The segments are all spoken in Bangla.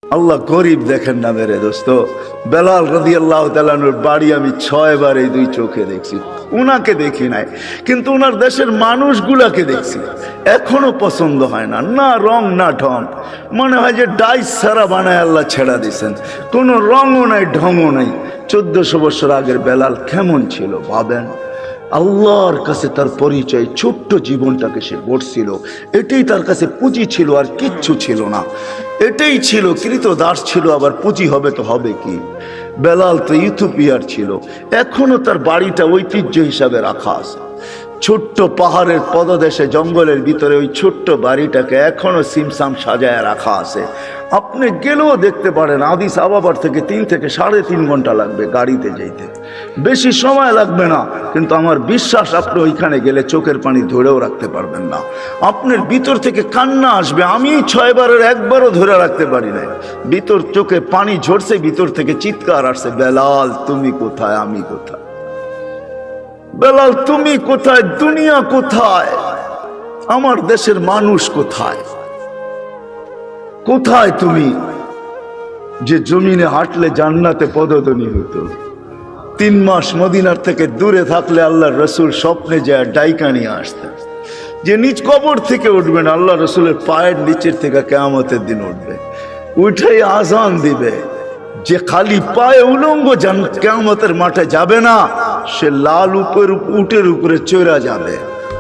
আল্লাহ গরিব দেখেন না মেরে দোস্ত। বেলাল রাদিয়াল্লাহু তাআলা আনহুর বাড়ি আমি 6 বার এই দুই চোখে দেখছি। উনাকে দেখি নাই, কিন্তু উনার দেশের মানুষগুলাকে দেখছি। এখনো পছন্দ হয় না, না রং না ঢং। মনে হয় যে ডাইস সারা বানায় আল্লাহ ছেড়া দিয়েছেন, কোনো রঙও নাই ঢংও নাই। 1400 বছর আগের বেলাল কেমন ছিল ভাবেন। আল্লাহর কাছে তার পরিচয়, ছোট্ট জীবনটাকে সে গড়ছিল, এটাই তার কাছে পুঁজি ছিল, আর কিচ্ছু ছিল না। এটাই ছিল, কৃতদাস ছিল, আবার পুঁজি হবে তো হবে কি। বেলাল তো ইথিওপিয়ার ছিল, এখনো তার বাড়িটা ঐতিহ্য হিসাবে রাখা আছে। ছোট্ট পাহাড়ের পদদেশে জঙ্গলের ভিতরে ওই ছোট্ট বাড়িটাকে এখনো সিমসাম সাজায় রাখা আছে। আপনি গেলেও দেখতে পারেন, আদিস আবাবার থেকে 3 থেকে 3.5 ঘন্টা লাগবে গাড়িতে যেতে, বেশি সময় লাগবে না। কিন্তু আমার বিশ্বাস আপনি ওইখানে গেলে চোখের পানি ধরেও রাখতে পারবেন না, আপনার ভিতর থেকে কান্না আসবে। আমি 6 বারের একবারও ধরে রাখতে পারি না, ভিতর চোখে পানি ঝরছে, ভিতর থেকে চিৎকার আসছে, বেলাল তুমি কোথায়, আমি কোথায়, বেলাল তুমি কোথায়, দুনিয়া কোথায়, আমার দেশের মানুষ কোথায়, কোথায় তুমি যে জমিনে হাঁটলে জান্নাতে পদধ্বনি হতো। 3 মাস মদিনার থেকে দূরে থাকলে আল্লাহর রসুল স্বপ্নে যায় ডাইকা নিয়ে আসতেন, যে নিজ কবর থেকে উঠবেন, আল্লাহ রসুলের পায়ের নিচের থেকে কিয়ামতের দিন উঠবে, উঠেই আজান দিবে। যে খালি পায়ে উলঙ্গ কিয়ামতের মাঠে যাবে না, সে লাল উটের উপরে চড়া যাবে।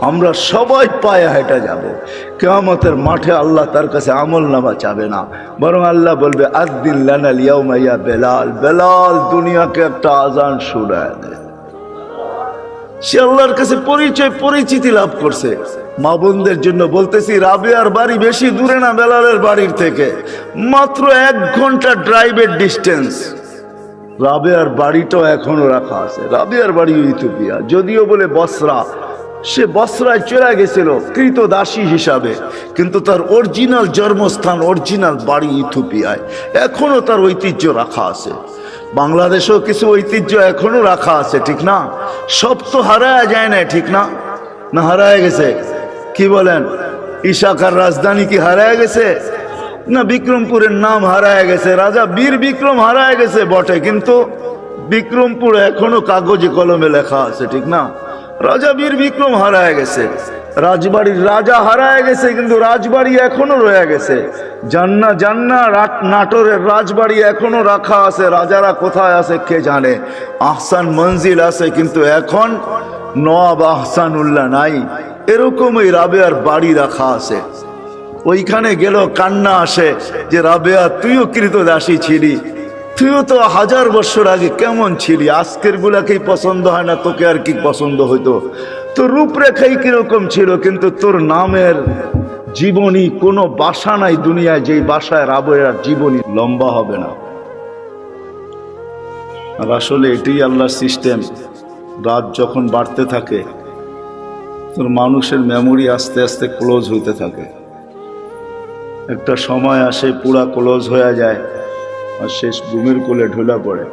আমরা সবাই পায়ে হেঁটে যাব কিয়ামতের মাঠে। আল্লাহ তার কাছে আমল নামা চাবে না, বরং আল্লাহ বলবে আযদিন লানাল ইয়াউমা ইয়া বেলাল, বেলাল দুনিয়াকে একটা আজান শোনায় দে। সে আল্লাহর কাছে পরিচিতি লাভ করছে। মা বোনদের জন্য বলতেছি, রাবেয়ার বাড়ি বেশি দূরে না বেলালের বাড়ির থেকে, মাত্র 1 ঘন্টা ড্রাইভের ডিস্টেন্স। রাবেয়ার বাড়িটাও এখনো রাখা আছে। রাবেয়ার বাড়ি ইথিওপিয়া, যদিও বলে বসরা, সে বসরায় চলে গেছিল কৃতদাসী হিসাবে, কিন্তু তার অরিজিনাল জন্মস্থান, অরিজিনাল বাড়ি ইথিওপিয়ায়। এখনো তার ঐতিহ্য রাখা আছে। বাংলাদেশেও কিছু ঐতিহ্য এখনো রাখা আছে, ঠিক না? সব তো হারায় যায় না, ঠিক না? না হারায় গেছে? কি বলেন, ইশাকার রাজধানী কি হারায় গেছে? না বিক্রমপুরের নাম হারায় গেছে, রাজা বীর বিক্রম হারায় গেছে বটে, কিন্তু বিক্রমপুর এখনো কাগজে কলমে লেখা আছে, ঠিক না? রাজা বীর বিক্রম হারায় গেছে, রাজবাড়ির রাজা হারায় গেছে, কিন্তু রাজবাড়ি এখনো রয়ে গেছে। জান্না নাটোরের রাজবাড়ি এখনো রাখা আছে, রাজারা কোথায় আছে কে জানে। আহসান মঞ্জিল আছে, কিন্তু এখন নওয়াব আহসানুল্লাহ নাই। এরকমই রাবেয়ার বাড়ি রাখা আছে। ওইখানে গেল কান্না আসে যে রাবেয়া তুইও কৃতদাসী ছিলি, তুইও তো 1000 বছর আগে কেমন ছিলি, আজকের গুলাকেই পছন্দ হয় না, তোকে আর কি পছন্দ হইতো? তোর রূপরেখাই কিরকম ছিল, কিন্তু তোর নামের জীবনী কোনো বাসা নাই দুনিয়ায় যেই বাসায় রাবেয়ার জীবনী লম্বা হবে না। আর আসলে এটাই আল্লাহর সিস্টেম। রাত যখন বাড়তে থাকে, তোর মানুষের মেমোরি আস্তে আস্তে ক্লোজ হইতে থাকে। একটা সময় আসে পুরা ক্লোজ হয়ে যায়, আর শেষ ঘুমের কোলে ঢোলা পড়ে।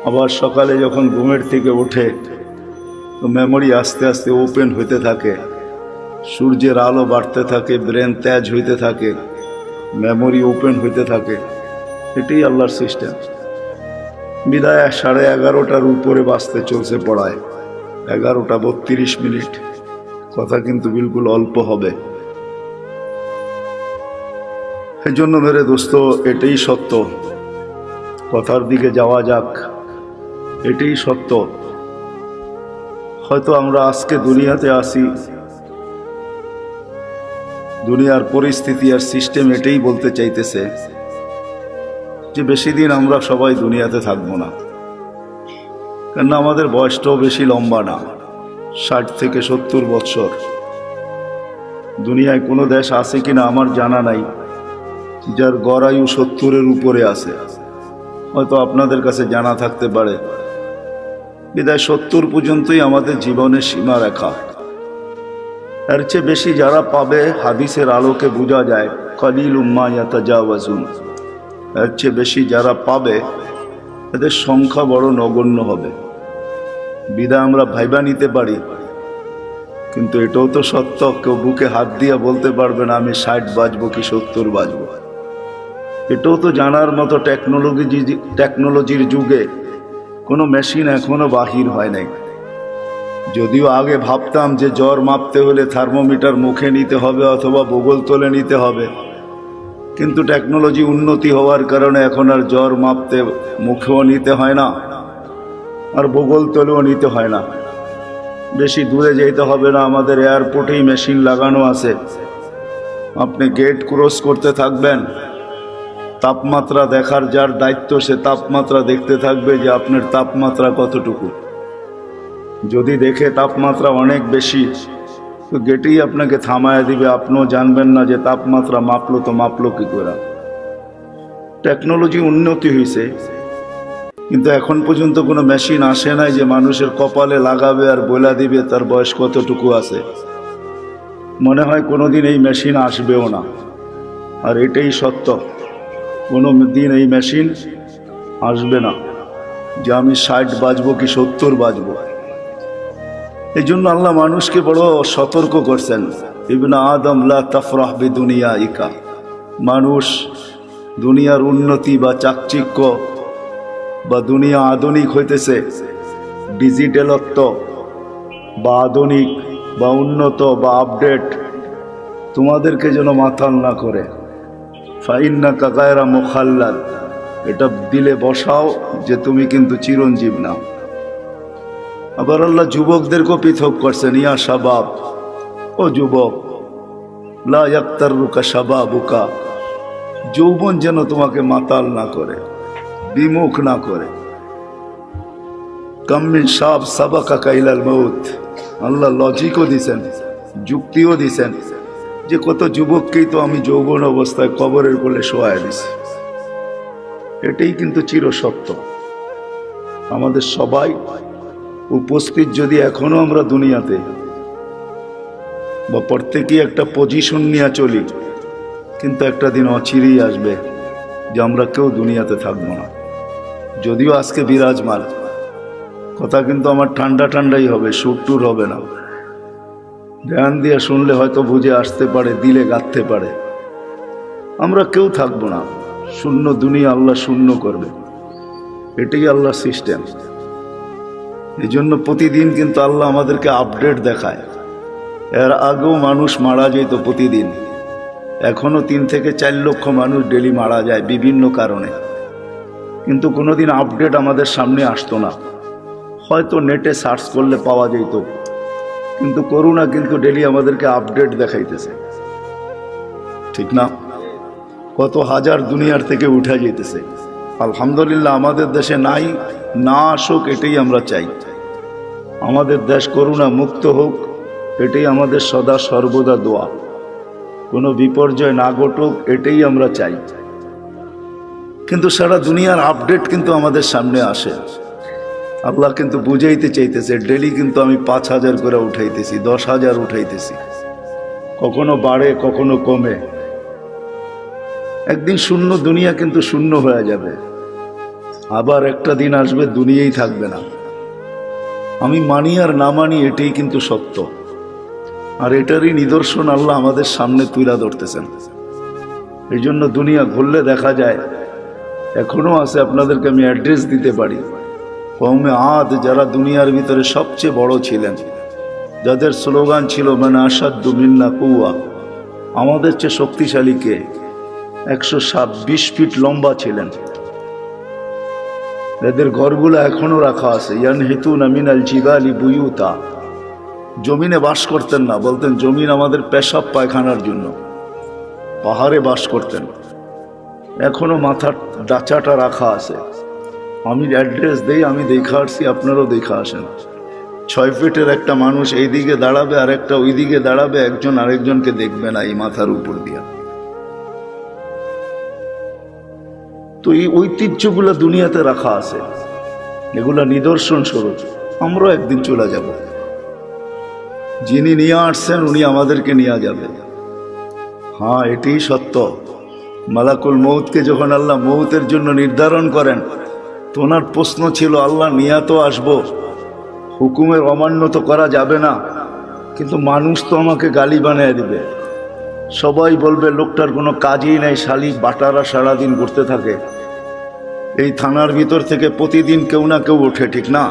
আবার সকালে যখন ঘুমের থেকে ওঠে, তো মেমোরি আস্তে আস্তে ওপেন হইতে থাকে, সূর্যের আলো বাড়তে থাকে, ব্রেন তেজ হইতে থাকে, মেমোরি ওপেন হইতে থাকে। এটাই আল্লাহর সিস্টেম। বিদায় 11:30টার উপরে বাঁচতে চলছে পড়ায়, 11:32। কথা কিন্তু বিলকুল অল্প হবে। এই জন্য মেরে দোস্ত, এটাই সত্য। কথার দিকে যাওয়া যাক। এটাই সত্য। হয়তো আমরা আজকে দুনিয়াতে আসি, দুনিয়ার পরিস্থিতি আর সিস্টেম এটাই বলতে চাইতেছে যে বেশি দিন আমরা সবাই দুনিয়াতে থাকবো না। কেননা আমাদের বয়সটাও বেশি লম্বা না, 60 থেকে 70 বছর। দুনিয়ায় কোনো দেশ আছে কিনা আমার জানা নাই যার গড় আয়ু 70-এর উপরে আছে। হয়তো আপনাদের কাছে জানা থাকতে পারে। বিদায় 70 পর্যন্তই আমাদের জীবনের সীমারেখা। এর চেয়ে বেশি যারা পাবে, হাদিসের আলোকে বোঝা যায় কালিলুম মা ইয়াতাজাওয়াজুন। এর চেয়ে বেশি যারা পাবে, এদের সংখ্যা বড় নগণ্য হবে। বিদায় আমরা ভাইবা নিতে পারি, কিন্তু এটাও তো সত্য, কেউ বুকে হাত দিয়ে বলতে পারবে না আমি 60 বাজবো কি 70 বাজবো। এটাও তো জানার মতো টেকনোলজির যুগে কোনো মেশিন এখনো বাহির হয় নাই। যদিও আগে ভাবতাম যে জ্বর মাপতে হলে থার্মোমিটার মুখে নিতে হবে অথবা বগল তলে নিতে হবে, কিন্তু টেকনোলজি উন্নতি হওয়ার কারণে এখন আর জ্বর মাপতে মুখেও নিতে হয় না, আর বগল তলেও নিতে হয় না। বেশি দূরে যেতে হবে না, আমাদের এয়ারপোর্টেই মেশিন লাগানো আছে। আপনি গেট ক্রস করতে থাকবেন, তাপমাত্রা দেখার যার দায়িত্ব সে তাপমাত্রা দেখতে থাকবে যে আপনার তাপমাত্রা কতটুকু। যদি দেখে তাপমাত্রা অনেক বেশি, তো গেটেই আপনাকে থামায় দিবে, আপনিও জানবেন না যে তাপমাত্রা মাপলো তো মাপলো কি করে। টেকনোলজি উন্নতি হয়েছে, কিন্তু এখন পর্যন্ত কোনো মেশিন আসে নাই যে মানুষের কপালে লাগাবে আর বলে দিবে তার বয়স কতটুকু আছে। মনে হয় কোনোদিন এই মেশিন আসবেও না, আর এটাই সত্য, কোনো দিন এই মেশিন আসবে না যে আমি 60 বাজবো কি 70 বাজবো। এই জন্য আল্লাহ মানুষকে বড় সতর্ক করছেন, ইবনে আদম লা তাফরাহ বিদুনিয়াইকা, মানুষ দুনিয়ার উন্নতি বা চাকচিক্য বা দুনিয়া আধুনিক হইতেছে, ডিজিটালত্ব বা আধুনিক বা উন্নত বা আপডেট তোমাদেরকে যেন মাতাল না করে। ফাইন্নাকা গায়রা মুখাল্লাদ, এটা দিলে বসাও যে তুমি কিন্তু চিরঞ্জীব না। আবার আল্লাহ যুবকদেরকেও পৃথক করছেন, ইয়া শাবাব, ও যুবক, লা ইয়াক্তাররুকা শাবাবুকা, যৌবন যেন তোমাকে মাতাল না করে, বিমুখ না করে। কাম মিন শাব সাবাকা ইলাল মউত, আল্লাহ লজিকও দিছেন, যুক্তিও দিছেন যে কত যুবককেই তো আমি যৌবন অবস্থায় কবরের কোলে শোয়ায় দিছি। এটাই কিন্তু চিরসত্য। আমাদের সবাই উপস্থিত যদি এখনো আমরা দুনিয়াতে বা প্রত্যেকেই একটা পজিশন নিয়ে চলি, কিন্তু একটা দিন অচিরেই আসবে যে আমরা কেউ দুনিয়াতে থাকবো না। যদিও আজকে বিরাজমান কথা, কিন্তু আমার ঠান্ডা ঠান্ডাই হবে, সুর টুর হবে না। ধ্যান দিয়ে শুনলে হয়তো বুঝে আসতে পারে, দিলে গাঁথতে পারে। আমরা কেউ থাকবো না, শূন্য দুনিয়া আল্লাহ শূন্য করবে, এটাই আল্লাহর সিস্টেম। এই জন্য প্রতিদিন কিন্তু আল্লাহ আমাদেরকে আপডেট দেখায়। এর আগেও মানুষ মারা যেত প্রতিদিন, এখনো 3 থেকে 4 লক্ষ মানুষ ডেলি মারা যায় বিভিন্ন কারণে, কিন্তু কোনোদিন আপডেট আমাদের সামনে আসতো না। হয়তো নেটে সার্চ করলে পাওয়া যেত, কিন্তু করোনা কিন্তু ডেলি আমাদেরকে আপডেট দেখাইতেছে, ঠিক না? কত হাজার দুনিয়ার থেকে উঠে যেতেছে। আলহামদুলিল্লাহ আমাদের দেশে নাই, না আসুক এটাই আমরা চাই। আমাদের দেশ করোনা মুক্ত হোক, এটাই আমাদের সদা সর্বদা দোয়া। কোনো বিপর্যয় না ঘটুক, এটাই আমরা চাই। কিন্তু সারা দুনিয়ার আপডেট কিন্তু আমাদের সামনে আসে। আল্লাহ কিন্তু বুঝাইতে চাইতেছে, ডেলি কিন্তু আমি 5,000 করে উঠাইতেছি, 10,000 উঠাইতেছি, কখনো বাড়ে কখনো কমে। একদিন শূন্য দুনিয়া কিন্তু শূন্য হয়ে যাবে, আবার একটা দিন আসবে দুনিয়াই থাকবে না। আমি মানি আর না মানি, এটাই কিন্তু সত্য। আর এটারই নিদর্শন আল্লাহ আমাদের সামনে তুলে ধরতেছেন। এই জন্য দুনিয়া ঘুরলে দেখা যায় এখনো আছে। আপনাদেরকে আমি অ্যাড্রেস দিতে পারি। কওমে আদ যারা দুনিয়ার ভিতরে সবচেয়ে বড় ছিলেন, যাদের স্লোগান ছিল মানে আসাদ্দু মিন্না কুওয়া, আমাদের চেয়ে শক্তিশালী কে? 120 ফিট লম্বা ছিলেন। এদের ঘরগুলো এখনো রাখা আছে। ইয়ানহিতুনা মিনাল জিবালি বুয়ুতা, জমিনে বাস করতেন না, বলতেন জমিন আমাদের পেশাব পায়খানার জন্য। পাহাড়ে বাস করতেন, এখনো মাথার ডাচাটা রাখা আছে। আমি অ্যাড্রেস দেই, আমি দেখা আসছি, আপনারাও দেখা আসেন। 6 ফিটের একটা মানুষ এই দিকে দাঁড়াবে আর একটা ওই দিকে দাঁড়াবে, একজন আরেকজনকে দেখবে না এই মাথার উপর দিয়া। তো এই ঐতিহ্যগুলো দুনিয়াতে রাখা আছে, এগুলা নিদর্শন স্বরূপ। আমরাও একদিন চলে যাব, যিনি নিয়ে আসছেন উনি আমাদেরকে নিয়ে যাবে। হ্যাঁ, এটাই সত্য। মালাকুল মউতকে যখন আল্লাহ মউতের জন্য নির্ধারণ করেন, তো ওনার প্রশ্ন ছিল, আল্লাহ নিয়া তো আসবো, হুকুমের অমান্য তো করা যাবে না, কিন্তু মানুষ তো আমাকে গালি বানিয়ে দিবে। সবাই বলবে লোকটার কোনো কাজই নাই, শালি বাটারা সারাদিন করতে থাকে। এই থানার ভিতর থেকে প্রতিদিন কেউ না কেউ ওঠে, ঠিক না?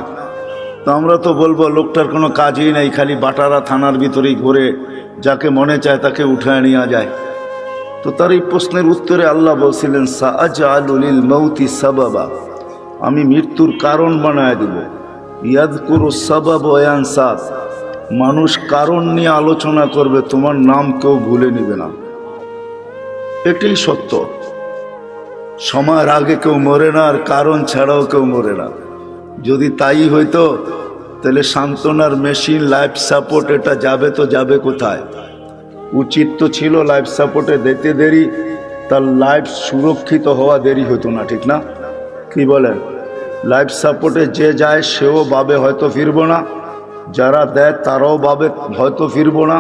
তো আমরা তো বলবো লোকটার কোনো কাজই নাই, খালি বাটারা থানার ভিতরেই ঘুরে, যাকে মনে চায় তাকে উঠায় নেওয়া যায়। তো তার এই প্রশ্নের উত্তরে আল্লাহ বলছিলেন, সাআজআলু লিল মাউতি সাবাবা, আমি মৃত্যুর কারণ বানায় দিব। ইয়াযকুরু সাবাব ওয়া ইয়ানসা, মানুষ কারণ নিয়ে আলোচনা করবে, তোমার নাম কেউ ভুলে নিবে না। এটাই সত্য। সময়ের আগে কেউ মরে না, আর কারণ ছাড়াও কেউ মরে না। যদি তাই হইতো তাহলে সান্ত্বনার মেশিন, লাইফ সাপোর্ট, এটা যাবে তো যাবে কোথায়? উচিত তো ছিল লাইফ সাপোর্টে দিতে দেরি, তার লাইফ সুরক্ষিত হওয়া দেরি হতো না, ঠিক না? কি বলেন? লাইফ সাপোর্টে যে যায় সেও ভাবে হয়তো ফিরবো না, যারা দেয় তারাও ভাবে হয়তো ফিরবো না,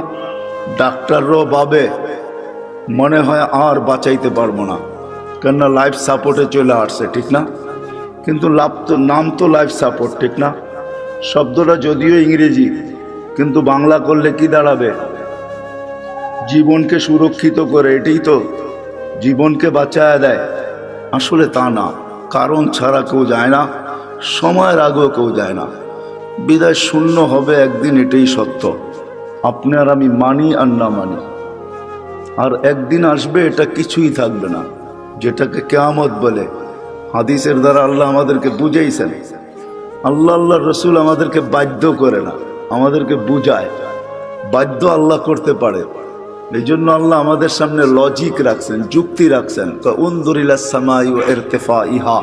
ডাক্তাররাও ভাবে মনে হয় আর বাঁচাইতে পারবো না, কেননা লাইফ সাপোর্টে চলে আসছে, ঠিক না? কিন্তু নাম তো লাইফ সাপোর্ট, ঠিক না? শব্দটা যদিও ইংরেজি, কিন্তু বাংলা করলে কি দাঁড়াবে? জীবনকে সুরক্ষিত করে, এটাই তো, জীবনকে বাঁচায় দেয়। আসলে তা না, কারণ ছাড়া কেউ যায় না, সময়ের আগেও কেউ যায় না। বিদায় শূন্য হবে একদিন, এটাই সত্য। আপনি আর আমি মানি আর না মানি, আর একদিন আসবে এটা কিছুই থাকবে না, যেটাকে কিয়ামত বলে। হাদিসের দ্বারা আল্লাহ আমাদেরকে বুঝাইছেন। আল্লাহর রসুল আমাদেরকে বাধ্য করে না, আমাদেরকে বুঝায়। বাধ্য আল্লাহ করতে পারে, এই জন্য আল্লাহ আমাদের সামনে লজিক রাখছেন, যুক্তি রাখছেন। উনজুরিলাস সামাই ওয়া ইরতিফাইহা,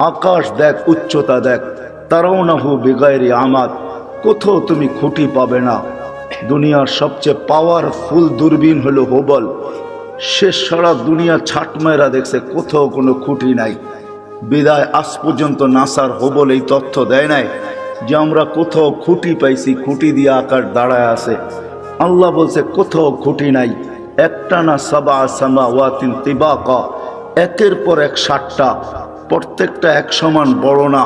আকাশ দেখ, উচ্চতা দেখ। তারাউনাহু বিগাইরি আমাদ, কোথাও তুমি খুঁটি পাবে না। দুনিয়ার সবচেয়ে পাওয়ারফুল দূরবীন হলো হুবল, সে সারা দুনিয়া ছাট মেরা দেখছে, কোথাও কোনো খুঁটি নাই। বিদায় আজ পর্যন্ত নাসার হুবল এই তথ্য দেয় নাই যে আমরা কোথাও খুঁটি পাইছি, খুঁটি দিয়ে আকাশ দাঁড়ায় আছে। আল্লাহ বলছে কোথাও খুঁটি নাই। একটা না সাবা সামাওয়াতিন তিবাকা, একের পর এক 7টা, প্রত্যেকটা এক সমান বড় না।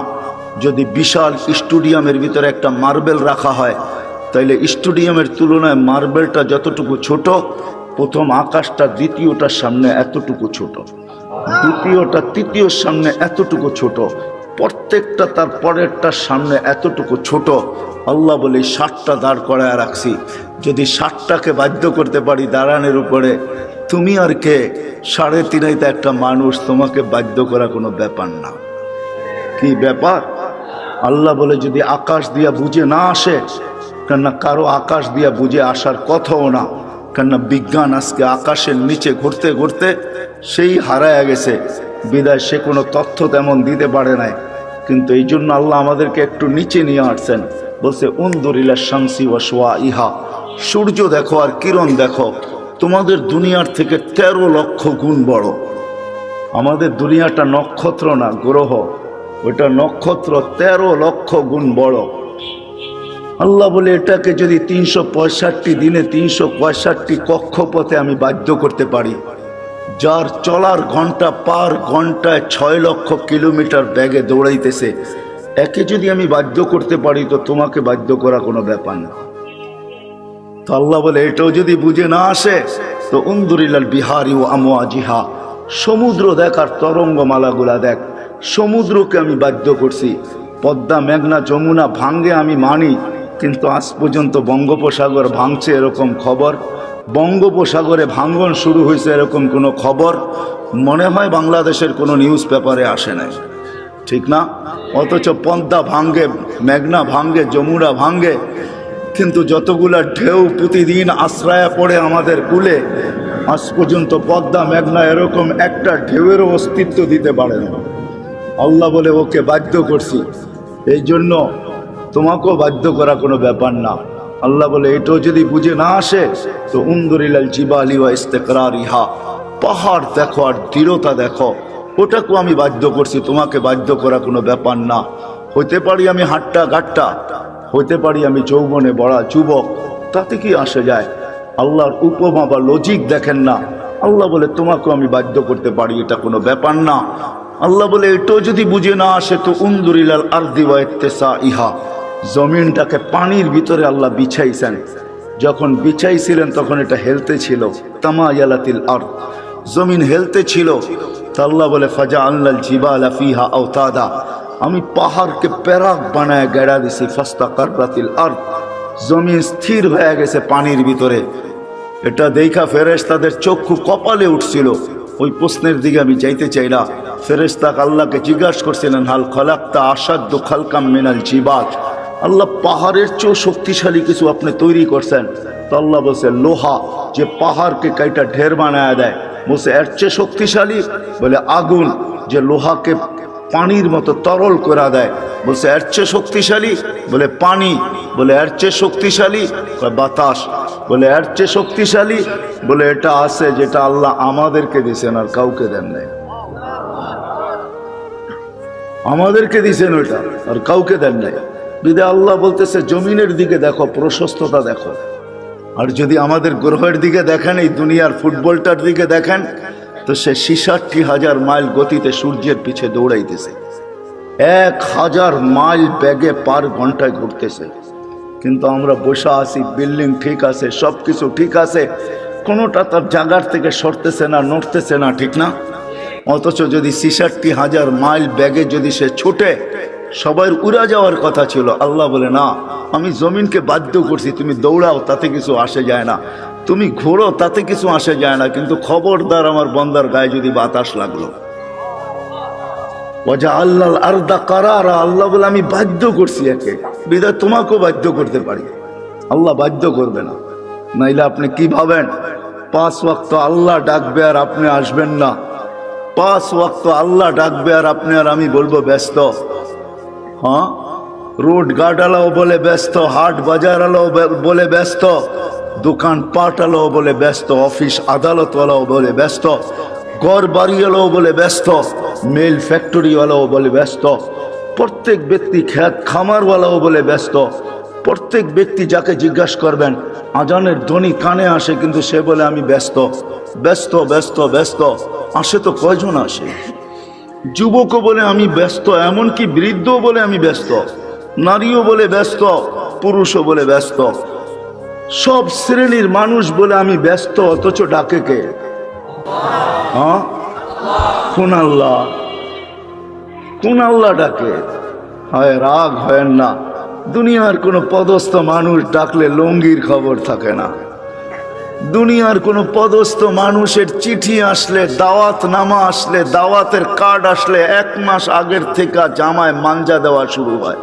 যদি বিশাল স্টেডিয়ামের ভিতরে একটা মার্বেল রাখা হয়, তাইলে স্টেডিয়ামের তুলনায় মার্বেলটা যতটুকু ছোট, প্রথম আকাশটা দ্বিতীয়টার সামনে এতটুকু ছোট, দ্বিতীয়টা তৃতীয়র সামনে এতটুকু ছোট, প্রত্যেকটা তার পরেরটার সামনে এতটুকু ছোট। আল্লাহ বলে 7টা দাঁড় করায় রাখছি, যদি 7টাকে বাধ্য করতে পারি দাঁড়ানোর উপরে, তুমি আর কে? 3.5 একটা মানুষ, তোমাকে বাধ্য করা কোনো ব্যাপার না। কি ব্যাপার? আল্লাহ বলে যদি আকাশ দিয়া বুঝে না আসে, কেননা কারো আকাশ দিয়া বুঝে আসার কথাও না, কেননা বিজ্ঞান আজকে আকাশের নিচে ঘুরতে ঘুরতে সেই হারায় গেছে। বিদায় সে কোনো তথ্য তেমন দিতে পারে নাই। কিন্তু এই জন্য আল্লাহ আমাদেরকে একটু নিচে নিয়ে আসছেন, বলছে উনদুরিলা শামসি ওয়া শুআইহা, সূর্য দেখো আর কিরণ দেখো, তোমাদের দুনিয়ার থেকে 13 লক্ষ গুণ বড়। আমাদের দুনিয়াটা নক্ষত্র না, গ্রহ, ওইটা নক্ষত্র 13 লক্ষ গুণ বড়। আল্লাহ বলে এটাকে যদি 365 দিনে 365 কক্ষপথে আমি বাধ্য করতে পারি, যার চলার ঘন্টা পার ঘন্টায় 6 লক্ষ কিলোমিটার বেগে দৌড়াইতেছে, একে যদি আমি বাধ্য করতে পারি, তো তোমাকে বাধ্য করা কোনো ব্যাপার না। তো আল্লাহ বলে এটাও যদি বুঝে না আসে, তো উনদুরিলাল বিহারি ও আমওয়াজিহা, সমুদ্র দেখ আর তরঙ্গমালাগুলা দেখ। সমুদ্রকে আমি বাধ্য করছি। পদ্মা, মেঘনা, যমুনা ভাঙ্গে আমি মানি, কিন্তু আজ পর্যন্ত বঙ্গোপসাগর ভাঙছে এরকম খবর, বঙ্গোপসাগরে ভাঙ্গন শুরু হয়েছে এরকম কোনো খবর মনে হয় বাংলাদেশের কোনো নিউজ পেপারে আসে নাই, ঠিক না? অথচ পদ্মা ভাঙ্গে, মেঘনা ভাঙ্গে, যমুনা ভাঙ্গে, কিন্তু যতগুলা ঢেউ প্রতিদিন আশ্রয় পড়ে আমাদের কূলে, আজ পর্যন্ত পদ্মা, মেঘনা এরকম একটা ঢেউয়েরও অস্তিত্ব দিতে পারে না। আল্লাহ বলে ওকে বাধ্য করছি, এই জন্য তোমাকেও বাধ্য করা কোনো ব্যাপার না। আল্লাহ বলে এটাও যদি বুঝে না আসে, তো উনদুরিলাল জিবালি ওয়া ইস্তিকরারিহা, পাহাড় দেখো আর দৃঢ়তা দেখো, ওটাকেও আমি বাধ্য করছি, তোমাকে বাধ্য করা কোনো ব্যাপার না। হইতে পারি আমি হাট্টা গাট্টা, হইতে পারি আমি যৌবনে বড়া যুবক, তাতে কি আসে যায়? আল্লাহর উপমা বা লজিক দেখেন না। আল্লাহ বলে তোমাকেও আমি বাধ্য করতে পারি, এটা কোনো ব্যাপার না। আল্লাহ বলে এটাও যদি বুঝে না আসে, তো উনদুরিলাল আরদি ওয়া ইত্তিসাইহা, জমিনটাকে পানির ভিতরে আল্লাহ বিছাইছেন, যখন বিছাইছিলেন তখন এটা হেলতে ছিল, তামায়ালাতিল আরদ, জমিন হেলতে ছিল। তা আল্লাহ বলে ফাজআলনাল জিবালা ফিহা আওতাদা, আমি পাহাড়কে প্যারাক বানায় গেড়া দিছি, ফাস্তাকাররাতিল আরদ, জমিন স্থির হয়ে গেছে পানির ভিতরে। এটা দেখা ফেরেশতাদের চক্ষু কপালে উঠছিল। ওই প্রশ্নের দিকে আমি যাইতে চাই না। ফেরেশতা আল্লাহকে জিজ্ঞাসা করছিলেন, হাল খলাকতা আসাদ্দু খালকাম মিনাল জিবাল, আল্লাহ পাহাড়ের চেয়েও শক্তিশালী কিছু আপনি তৈরি করছেন? তো আল্লাহ বলছে লোহা, যে পাহাড়কে কাইটা ঢের বানায় দেয়। বলছে এর চেয়ে শক্তিশালী? বলে আগুন, যে লোহাকে পানির মতো তরল করে দেয়। বলছে এর চেয়ে শক্তিশালী? বলে পানি। বলে এর চেয়ে শক্তিশালী? বাতাস। বলে এর চেয়ে শক্তিশালী? বলে এটা আছে যেটা আল্লাহ আমাদেরকে দিয়েছেন আর কাউকে দেন নাই। আমাদেরকে দিয়েছেন ওইটা আর কাউকে দেন নাই। যদি আল্লাহ বলতেছে জমিনের দিকে দেখো, প্রশস্ততা দেখো। আর যদি আমাদের গ্রহের দিকে দেখেন, এই দুনিয়ার ফুটবলটার দিকে দেখেন, তো সে 66,000 মাইল গতিতে সূর্যের পিছে দৌড়াইতেছে, 1000 মাইল বেগে পার ঘন্টায় ঘুরতেছে। কিন্তু আমরা বসে আছি, বিল্ডিং ঠিক আছে, সব কিছু ঠিক আছে, কোনোটা তার জায়গার থেকে সরতেছে না, নড়তেছে না, ঠিক না? অথচ যদি 66,000 মাইল ব্যাগে যদি সে ছুটে, সবাই উড়া যাওয়ার কথা ছিল। আল্লাহ বলে না, আমি জমিনকে বাধ্য করছি, তুমি দৌড়াও, তাতে কিছু আসে যায় না, তুমি ঘোরো, তাতে কিছু আসে যায় না, কিন্তু খবরদার আমার বন্দার গায়ে যদি বাতাস লাগলো। ওয়াজআলনাল আরদা কারারা, আল্লাহ বলে আমি বাধ্য করছি একে, বিধায় তোমাকেও বাধ্য করতে পারি। আল্লাহ বাধ্য করবে না। নাইলে আপনি কি ভাবেন 5 ওয়াক্ত আল্লাহ ডাকবে আর আপনি আসবেন না? 5 ওয়াক্ত আল্লাহ ডাকবে আর আপনি আর আমি বলবো ব্যস্ত? হ্যাঁ, রোড গার্ডওয়ালাও বলে ব্যস্ত, হাট বাজারওয়ালাও বলে ব্যস্ত, দোকান পাটওয়ালাও বলে ব্যস্ত, অফিস আদালতওয়ালাও বলে ব্যস্ত, ঘর বাড়িওয়ালাও বলে ব্যস্ত, মিল ফ্যাক্টরিওয়ালাও বলে ব্যস্ত, প্রত্যেক ব্যক্তি খেত খামারওয়ালাও বলে ব্যস্ত। প্রত্যেক ব্যক্তি যাকে জিজ্ঞাসা করবেন, আজানের ধ্বনি কানে আসে, কিন্তু সে বলে আমি ব্যস্ত, ব্যস্ত, ব্যস্ত, ব্যস্ত। আসে তো কয়জন আসে? যুবকও বলে আমি ব্যস্ত, এমনকি বৃদ্ধও বলে আমি ব্যস্ত, নারীও বলে ব্যস্ত, পুরুষও বলে ব্যস্ত, সব শ্রেণীর মানুষ বলে আমি ব্যস্ত। অথচ ডাকে কে? হ্যাঁ, কোন আল্লাহ? কোন আল্লাহ ডাকে? হয় রাগ হয় না, দুনিয়ার কোনো পদস্থ মানুষ ডাকলে লঙ্গির খবর থাকে না। দুনিয়ার কোনো পদস্থ মানুষের চিঠি আসলে, দাওয়াত নামা আসলে, দাওয়াতের কার্ড আসলে 1 মাস আগের থেকে জামায় মাঞ্জা দেওয়া শুরু হয়।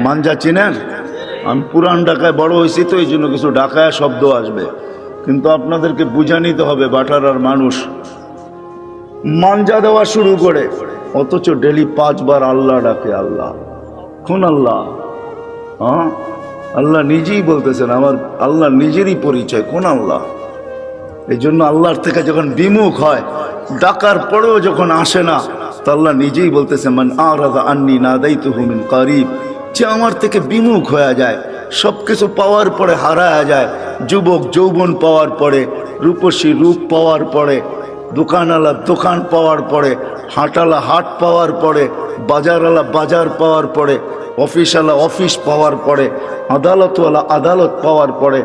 মাঞ্জা চিনেন? আমি পুরান ঢাকায় বড় হয়েছি তো এই জন্য কিছু ঢাকায় শব্দ আসবে, কিন্তু আপনাদেরকে বুঝা নিতে হবে, বাটারার মানুষ মাঞ্জা দেওয়া শুরু করে। অথচ ডেলি 5 বার আল্লাহ ডাকে। আল্লাহ কোন আল্লাহ? হ্যাঁ, আল্লাহ নিজেই বলতেছেন, আমার আল্লাহ নিজেরই পরিচয়। কোন আল্লাহ? এই জন্য আল্লাহর থেকে যখন বিমুখ হয়, ডাকার পরেও যখন আসে না, তো আল্লাহ নিজেই বলতেছে মান আরাদা আন্নি নাদাইতুহু মিন কারিব, যে আমার থেকে বিমুখ হয়ে যায়, সব কিছু পাওয়ার পরে হারায় যায়। যুবক যৌবন পাওয়ার পরে, রূপসী রূপ পাওয়ার পরে, দোকানওয়ালা দোকান পাওয়ার পরে, হাটওয়ালা হাট পাওয়ার পরে, বাজারওয়ালা বাজার পাওয়ার পরে, অফিসওয়ালা অফিস পাওয়ার পরে, আদালতওয়ালা আদালত পাওয়ার পরে,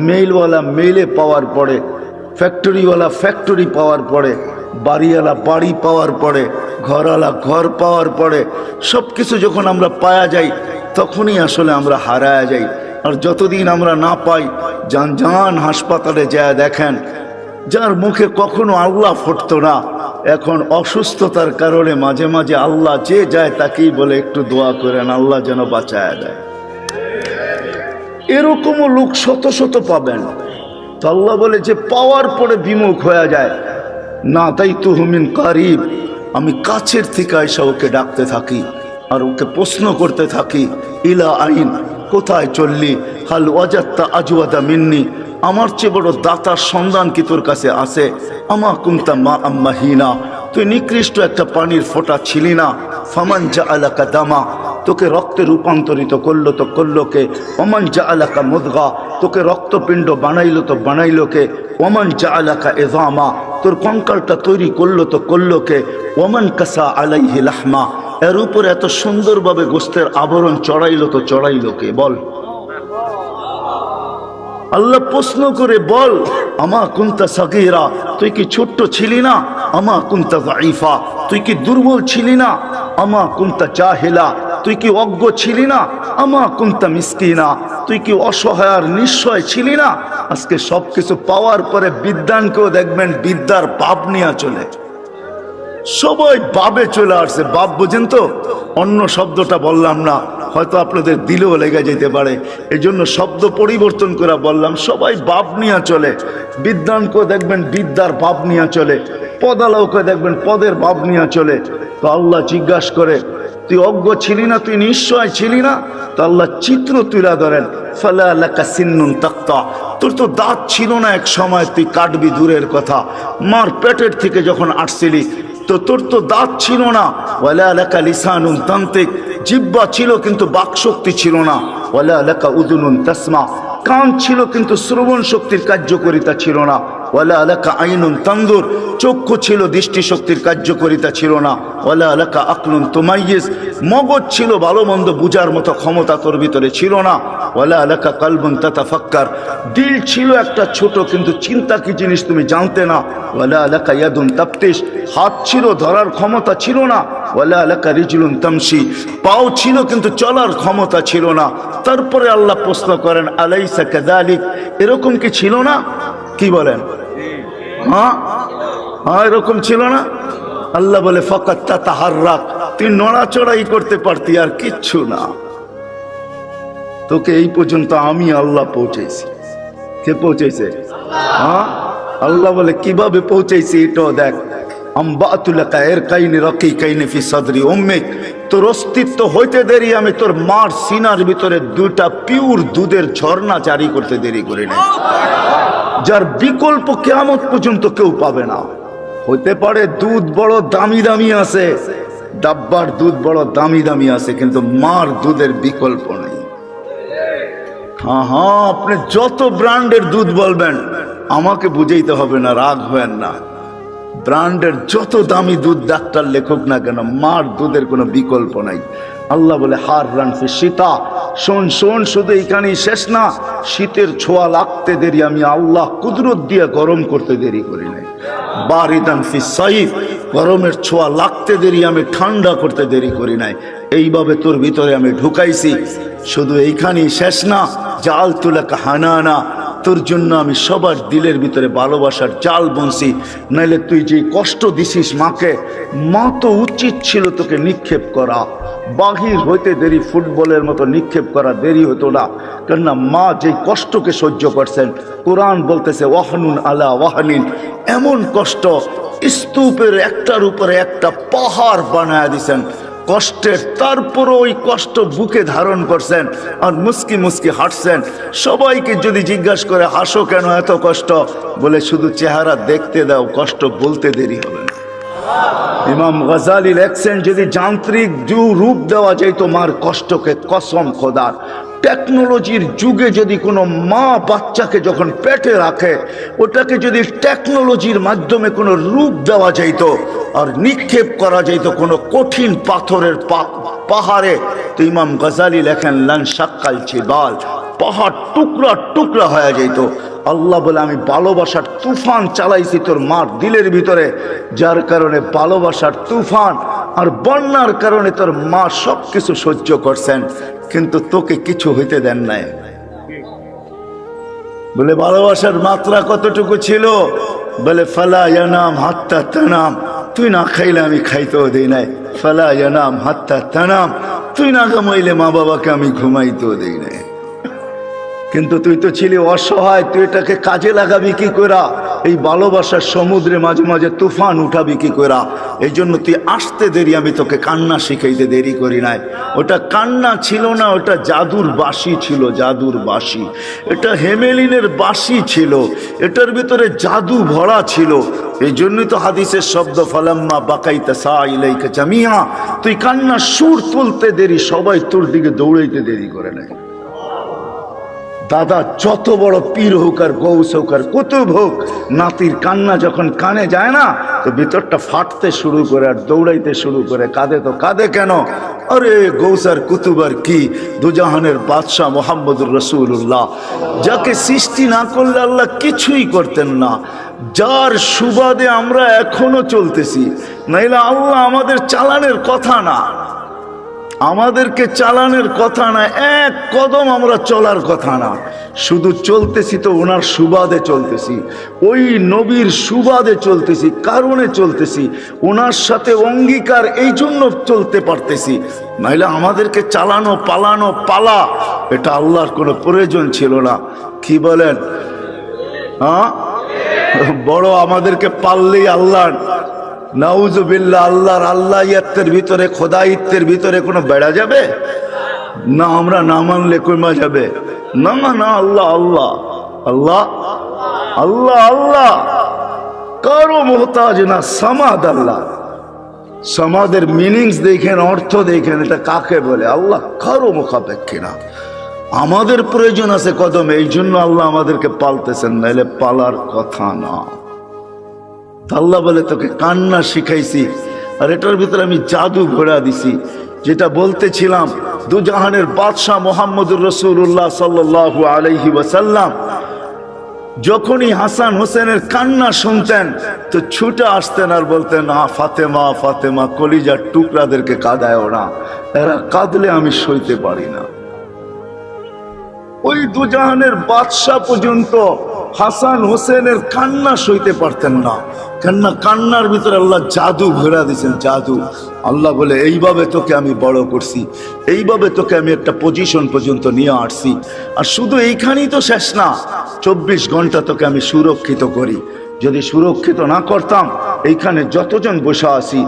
মেইলওয়ালা মেইলে পাওয়ার পরে, ফ্যাক্টরিওয়ালা ফ্যাক্টরি পাওয়ার পরে, বাড়িওয়ালা বাড়ি পাওয়ার পরে, ঘরওয়ালা ঘর পাওয়ার পরে, সব কিছু যখন আমরা পাওয়া যাই, তখনই আসলে আমরা হারায়া যাই। আর যতদিন আমরা না পাই, যান হাসপাতালে যায় দেখেন, যার মুখে কখনো আল্লাহ ফুটতো না, এখন অসুস্থতার কারণে মাঝে মাঝে আল্লাহ যে যায় তাকেই বলে একটু দোয়া করেন, আল্লাহ যেন বাঁচায় দেয়। এরকমও লোক শত শত পাবেন। তো আল্লাহ বলে যে পাওয়ার পরে বিমুখ হয়ে যায়, না তাই তুহমিন কারিব, আমি কাছের থেকে এসে ওকে ডাকতে থাকি আর ওকে প্রশ্ন করতে থাকি, ইলা আইন, কোথায় চললি, হাল ওয়াজাত্তা আজওয়াদা মিন্নি, আমার চেয়ে বড় দাতার সন্ধান কি তোর কাছে আছে? আমা কুনতা মা আম্মাহিনা, তুই নিকৃষ্ট একটা পানির ফোঁটা ছিলি না। ফামান জাআলাকা দামা, তোকে রক্তে রূপান্তরিত করলো তো করলো কে? ওমান জাআলাকা মুদগা, তোকে রক্তপিণ্ড বানাইলো তো বানাইলো কে? ওমান জাআলাকা ইযামা, তোর কঙ্কালটা তৈরি করলো তো করলো কে? ওমান কাসা আলাইহি লাহমা, এর উপরে এত সুন্দরভাবে গোস্তের আবরণ চড়াইলো তো চড়াইলো কে? বল। আল্লাহ প্রশ্ন করে বল, আমা কুনতা সাগীরা, তুই কি ছোট্ট ছিলি না? আমা কুনতা যায়ীফা, তুই কি দুর্বল ছিলি না? আমা কুনতা জাহিলা, তুই কি অজ্ঞ ছিলি না? আমা কুনতা মিসকিনা, তুই কি অসহায় আর নিঃস্বয় ছিলি না? আজকে সবকিছু পাওয়ার পরে বিদ্যানকেও দেখবেন বিদ্যার বাপ নিয়ে চলে, সবাই বাবে চলে আসছে। বাপ বোঝেন তো, অন্য শব্দটা বললাম না, হয়তো আপনাদের দিলেও লেগে যেতে পারে, এই জন্য শব্দ পরিবর্তন করে বললাম। সবাই বাপ নিয়ে চলে, বিদ্যানকেও দেখবেন বিদ্যার বাপ নিয়ে চলে, পদালাওকে দেখবেন পদের বাপ নিয়ে চলে। তো আল্লাহ জিজ্ঞাসা করে, তুই অজ্ঞ ছিলি না, তুই নিশ্চয় ছিলি না? তো আল্লাহ চিত্র তুলে ধরেন, ফালা লাকা সিন্নুন তাক্তা, তোর তো দাঁত ছিল না এক সময়, তুই কাটবি দূরের কথা, মার পেটের থেকে যখন আসছিলি তো তোর তো দাঁত ছিল না। ওয়ালা লাকা লিসানুন তান্তিক, জিহ্বা ছিল কিন্তু বাকশক্তি ছিল না। ওয়ালা লাকা উযুনুন তাসমা, কান ছিল কিন্তু শ্রবণ শক্তির কার্যকারিতা ছিল না। ওয়ালা লাকা আইনুন তানজুর, চক্ষু ছিল দৃষ্টি শক্তির কার্যকারিতা ছিল না। ওয়ালা লাকা আকলুন তুমাইয়িজ, মগজ ছিল ভালো মন্দ বুঝার মতো ক্ষমতা তোর ভিতরে ছিল না। ওয়ালা লাকা কলবুন তাতাফাক্কার, দিল ছিল একটা ছোট কিন্তু চিন্তা কি জিনিস তুমি জানতে না। ওয়ালা লাকা ইয়াদুন তাফতিশ, হাত ছিল ধরার ক্ষমতা ছিল না। ওয়ালা লাকা রিজলুন তামশি, পাও ছিল কিন্তু চলার ক্ষমতা ছিল না। তারপরে আল্লাহ প্রশ্ন করেন, আলাইসা কাযালিক, এরকম কি ছিল না? কি বলেন? হ্যাঁ হ্যাঁ, এরকম ছিল না? আল্লাহ বলে, ফাকাত তাতাহাররাক, তুই নড়াচড়াই করতে পারতি, আর কিচ্ছু না। তোকে এই পর্যন্ত আমি আল্লাহ পৌঁছেছি। কে পৌঁছেছে? হ্যাঁ, আল্লাহ বলে কিভাবে পৌঁছেছি এটাও দেখ। আম্বাতুলাকা ইরকাইনি রাকিকাইনি ফি সাদরি উম্মিক, তোর অস্তিত্ব হইতে দেরি আমি তোর মার সিনার ভিতরে দুইটা পিওর দুধের ঝর্ণা জারি করতে দেরি করি না, যার বিকল্প কিয়ামত পর্যন্ত কেউ পাবে না। হইতে পারে দুধ বড় দামি দামি আছে, ডাব্বার দুধ বড় দামি দামি আছে, কিন্তু মার দুধের বিকল্প নেই। হ্যাঁ হ্যাঁ, আপনি যত ব্র্যান্ডের দুধ বলবেন আমাকে বুঝাইতে হবে না, রাগ হবেন না। ব্র্যান্ডের যত দামি দুধ ডাক্তার লেখক না কেন, মার দুধের কোনো বিকল্প নাই। আল্লাহ বলে, হার রান ফি শীতা, শোন শোন, শুধু এখানেই শেষ না, শীতের ছোঁয়া লাগতে দেরি আমি আল্লাহ কুদরত দিয়ে গরম করতে দেরি করি নাই। বারিদান ফি সাইফ, গরমের ছোঁয়া লাগতে দেরি আমি ঠান্ডা করতে দেরি করি নাই। এইভাবে তোর ভিতরে আমি ঢুকাইছি। শুধু এইখানেই শেষ না, জাল তুলাকা হানানা, তোর জন্য আমি সবার দিলের ভিতরে ভালোবাসার জাল বুনছি। নাইলে তুই যে কষ্ট দিছিস মাকে, মা তো উচিত ছিল তোকে নিক্ষেপ করা, বাহির হইতে দেরি ফুটবলের মতো নিক্ষেপ করা দেরি হতো না। কেননা মা যে কষ্টকে সহ্য করছেন, কোরআন বলতেছে ওয়াহনুন আলা ওয়াহনিন, এমন কষ্ট স্তূপের একটার উপরে একটা পাহাড় বানায় দিছেন কষ্টের, তারপর ওই কষ্ট বুকে ধারণ করছেন আর মুস্কি মুস্কি হাঁটছেন। সবাইকে যদি জিজ্ঞাসা করে হাসো কেন এত কষ্ট, বলে শুধু চেহারা দেখতে দাও, কষ্ট বলতে দেরি হবে না। ইমাম গজালি লেখছেন, যদি যান্ত্রিক রূপ দেওয়া যেত মার কষ্টকে, কসম খোদার, টেকনোলজির যুগে যদি কোনো মা বাচ্চাকে যখন পেটে রাখে, ওটাকে যদি টেকনোলজির মাধ্যমে কোনো রূপ দেওয়া যেত আর নিক্ষেপ করা যেত কোনো কঠিন পাথরের পাহাড়ে, তো ইমাম গজালি লেখেন লান শাক্কাল জিবাল, পাহাড় টুকরা টুকরা হয়ে যেত। আল্লাহ বলে, আমি ভালোবাসার তুফান চালাইছি তোর মার দিলের ভিতরে, যার কারণে ভালোবাসার তুফান আর বন্যার কারণে তোর মা সব কিছু সহ্য করছেন, কিন্তু তোকে কিছু হইতে দেন নাই। বলে ভালোবাসার মাত্রা কতটুকু ছিল? বলে ফালা ইয়ানাম হাত্তা তানাম, তুই না খাইলে আমি খাইতেও দেই নাই। ফালা ইয়ানাম হাত্তা তানাম, তুই না ঘুমাইলে মা বাবাকে আমি ঘুমাইতেও দেই নাই। কিন্তু তুই তো ছিলি অসহায়, তুই এটাকে কাজে লাগাবি কি করা? এই ভালোবাসার সমুদ্রে মাঝে মাঝে তুফান উঠাবি কি করা? এই জন্য তুই আসতে দেরি, আমি তোকে কান্না শিখাইতে দেরি করি নাই। ওটা কান্না ছিল না, ওটা জাদুর বাঁশি ছিল, জাদুর বাঁশি। এটা হেমেলিনের বাঁশি ছিল, এটার ভিতরে জাদু ভরা ছিল। এই জন্যই তো হাদিসের শব্দ ফালাম্মা বাকাইতা সা ইলাইকা জামিয়া, তুই কান্না সুর তুলতে দেরি, সবাই তোর দিকে দৌড়াইতে দেরি করে নাই। দাদা যত বড় পীর হোক আর গৌস হোক আর কুতুব হোক, নাতির কান্না যখন কানে যায় না তো ভিতরটা ফাটতে শুরু করে আর দৌড়াইতে শুরু করে। কাঁদে তো কাঁদে কেন? আরে গৌস আর কুতুব আর কি, দুজাহানের বাদশাহ মোহাম্মদুর রসুল্লাহ, যাকে সৃষ্টি না করলে আল্লাহ কিছুই করতেন না, যার সুবাদে আমরা এখনো চলতেছি, নাইলে আল্লাহ আমাদের চালানের কথা না, আমাদেরকে চালানের কথা না, এক কদম আমরা চলার কথা না, শুধু চলতেছি তো ওনার সুবাদে চলতেছি, ওই নবীর সুবাদে চলতেছি, কারণে চলতেছি, ওনার সাথে অঙ্গীকার, এই জন্য চলতে পারতেছি। নাইলে আমাদেরকে চালানো পালানো পালা এটা আল্লাহর কোনো প্রয়োজন ছিল না। কি বলেন? হ্যাঁ, বড় আমাদেরকে পাললেই আল্লাহ, নাউজুবিল্লাহ, আল্লাহর আল্লাহিয়াতের ভিতরে, খোদাইত্বের ভিতরে কোনো বেড়া যাবে না? আমরা না মানলে কমা যাবে না? না, আল্লাহ আল্লাহ আল্লাহ আল্লাহ আল্লাহ, কারো মোহতাজ না, সামাদ আল্লাহ। সমাদের মিনিংস দেখেন, অর্থ দেখেন, এটা কাকে বলে? আল্লাহ কারো মুখাপেক্ষী না। আমাদের প্রয়োজন আছে কদমে, এই জন্য আল্লাহ আমাদেরকে পালতেছেন, নাইলে পালার কথা না। আল্লাহ বলে তোকে কান্না শিখাইছি, আর এটার ভিতরে আমি জাদু ঘোরা দিছি। যেটা বলতেছিলাম, দুজাহানের বাদশাহ মোহাম্মদুর রসুল্লাহ সাল্লাল্লাহু আলাইহি ওয়াসাল্লাম যখনই হাসান হোসেনের কান্না শুনতেন তো ছুটে আসতেন আর বলতেন, ফাতেমা ফাতেমা, কলিজার টুকরাদেরকে কাঁদায় না, এরা কাঁদলে আমি সইতে পারি না। ওই দুজাহানের বাদশাহ পর্যন্ত হাসান হোসেনের কান্না সইতে পারতেন না, কেননা কান্নার ভিতরে আল্লাহ জাদু ঘোরা দিয়েছেন, জাদু। আল্লাহ বলে এইভাবে তোকে আমি বড় করছি, এইভাবে তোকে আমি একটা পজিশন পর্যন্ত নিয়ে আসছি, আর শুধু এইখানেই তো শেষ না, 24 ঘন্টা তোকে আমি সুরক্ষিত করি। যদি সুরক্ষিত না করতাম, এইখানে যতজন বসে আছি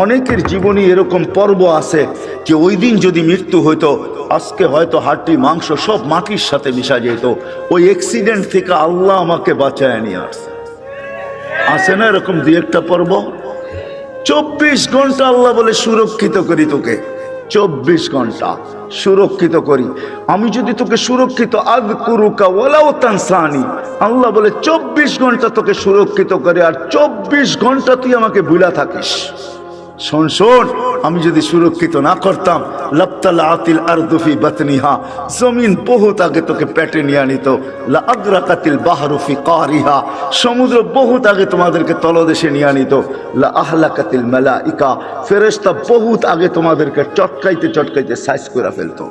অনেকের জীবনে এরকম পর্ব আছে যে ওই দিন যদি মৃত্যু হইতো, আজকে হয়তো হাড্ডি মাংস সব মাটির সাথে মিশা যেত। ওই অ্যাক্সিডেন্ট থেকে আল্লাহ আমাকে বাঁচায় নিয়ে আসছে। আছে না এরকম দুই একটা পর্ব? 24 ঘন্টা আল্লাহ বলে সুরক্ষিত করি তোকে, 24 ঘন্টা সুরক্ষিত করি। আমি যদি তোকে সুরক্ষিত, আযকুরুকা ওয়ালাউ তানসানি, আল্লাহ বলে 24 ঘন্টা তোকে সুরক্ষিত করে, আর 24 ঘন্টা তুই আমাকে ভুলা থাকিস। শোন শোন, আমি যদি সুরক্ষিত না করতাম, লাবতালাতিল আরদু ফি বাতনিহা, জমিন বহুত আগে তোকে পেটে নিয়ে আনিত, লা আগরাকাতিল বাহরু ফি কারিহা, সমুদ্র বহুত আগে তোমাদেরকে তলদেশে নিয়ে আনিত, লা আহলাকাতিল মালাইকা, ফেরেশতা বহুত আগে তোমাদেরকে চটকাইতে চটকাইতে সাইজ করে ফেলতো।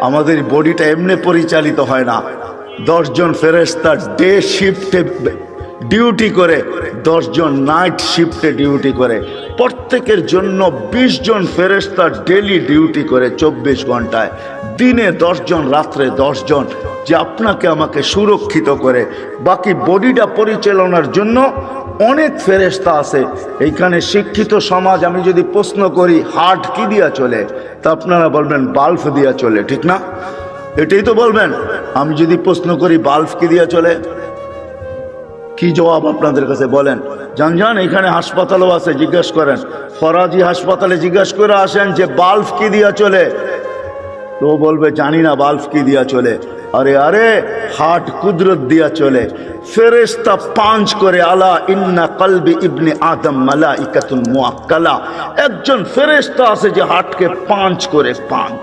আমাদের বডিটা এমনি পরিচালিত হয় না। 10 জন ফেরেশতা ডে শিফটে ডিউটি করে, 10 জন নাইট শিফটে ডিউটি করে, প্রত্যেকের জন্য 20 জন ফেরেশতা ডেলি ডিউটি করে 24 ঘন্টায়, দিনে 10 জন, রাত্রে 10 জন, যে আপনাকে আমাকে সুরক্ষিত করে। বাকি বডিটা পরিচালনার জন্য অনেক ফেরেশতা আছে। এইখানে শিক্ষিত সমাজ, আমি যদি প্রশ্ন করি হার্ট কি দিয়া চলে, তা আপনারা বলবেন বাল্ব দিয়া চলে, ঠিক না? এটাই তো বলবেন। আমি যদি প্রশ্ন করি বাল্ব কি দিয়া চলে, কি জবাব আপনাদের কাছে বলেন? জান এখানে হাসপাতালও আছে, জিজ্ঞেস করেন, ফরাজি হাসপাতালে জিজ্ঞেস করে আসেন যে বাল্ব কি দিয়া চলে, তো বলবে জানি না বাল্ব কি দিয়া চলে। আরে আরে, হার্ট কুদরত দিয়া চলে। ফেরেশতা 5 করে, আলা ইন্না কলবি ইবনে আদম মালাইকাতুন মুআক্কালা, একজন ফেরেশতা আছে যে হার্টকে 5 করে, 5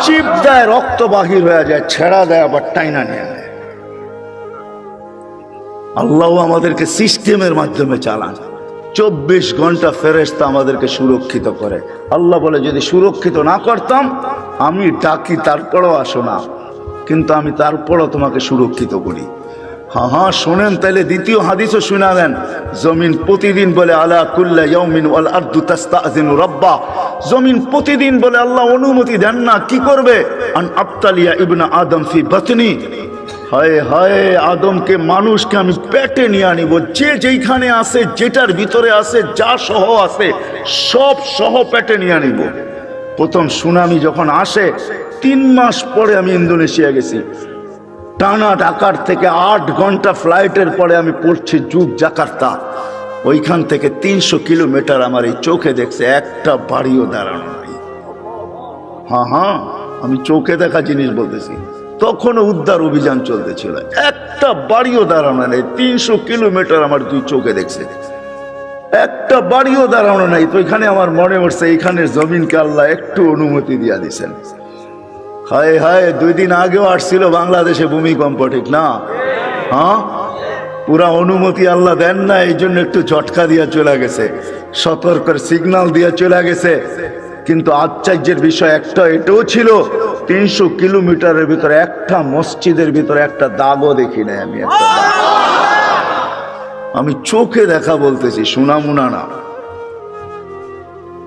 চিপ দেয়, রক্ত বাহির হয়ে যায়, ছেড়া দেয়, আবার টাইনা নিয়ে নেয়। আল্লাহ আমাদেরকে সিস্টেমের মাধ্যমে চালান। 24 ঘন্টা ফেরেশতা আমাদেরকে সুরক্ষিত করে। আল্লাহ বলে যদি সুরক্ষিত না করতাম, আমি ডাকি তারপরও আসো না, কিন্তু আমি তারপরও তোমাকে সুরক্ষিত করি। হ্যাঁ শোনেন, তাইলে দ্বিতীয় হাদিসও শুনা দেন। জমিন প্রতিদিন বলে, আলা কুল্লা ইয়াউমিন ওয়াল আরদু তাস্তাযিনু রাব্বা, জমিন প্রতিদিন বলে আল্লাহ অনুমতি দেন না, কি করবে? আন আবতালিয়া ইবনা আদম ফি বাতনি, হায় হায়, আদমকে, মানুষকে আমি পেটে নিয়ে আনিব, যে যেইখানে আছে, যেটার ভিতরে আছে, যা সহ আছে সব সহ পেটে নিয়ে আনিব। প্রথম সুনামি যখন আসে, 3 মাস পরে আমি ইন্দোনেশিয়া গেছি, টানা ঢাকার থেকে 8 ঘন্টা ফ্লাইটের পরে আমি পড়ছি জাকার্তা। ওইখান থেকে 300 কিলোমিটার আমার এই চোখে দেখছে, একটা বাড়িও দাঁড়ানো নাই। হ্যাঁ, আমি চোখে দেখা জিনিস বলতেছি। তখনও উদ্ধার অভিযান চলতেছিল, একটা বাড়িও দাঁড়ানো নেই। 300 কিলোমিটার আমার দুই চোখে দেখছে, একটা বাড়িও দাঁড়ানো নাই। তো এখানে আমার মনে পড়ছে এইখানের জমিনকে আল্লাহ একটু অনুমতি দিয়া দিছেন। হায় হায়, 2 দিন আগেও আসছিল বাংলাদেশে ভূমিকম্প, ঠিক না? হ্যাঁ, পুরা অনুমতি আল্লাহ দেন না, এই জন্য একটু ঝটকা দিয়া চলে গেছে, সতর্কের সিগন্যাল দিয়া চলে গেছে। কিন্তু আশ্চর্যের বিষয় একটা এটাও ছিল, 300 কিলোমিটারের ভিতরে একটা মসজিদের ভিতরে একটা দাগও দেখি নাই আমি, একটা দাগ। আমি চোখে দেখা বলতেছি, শোনামুনা না।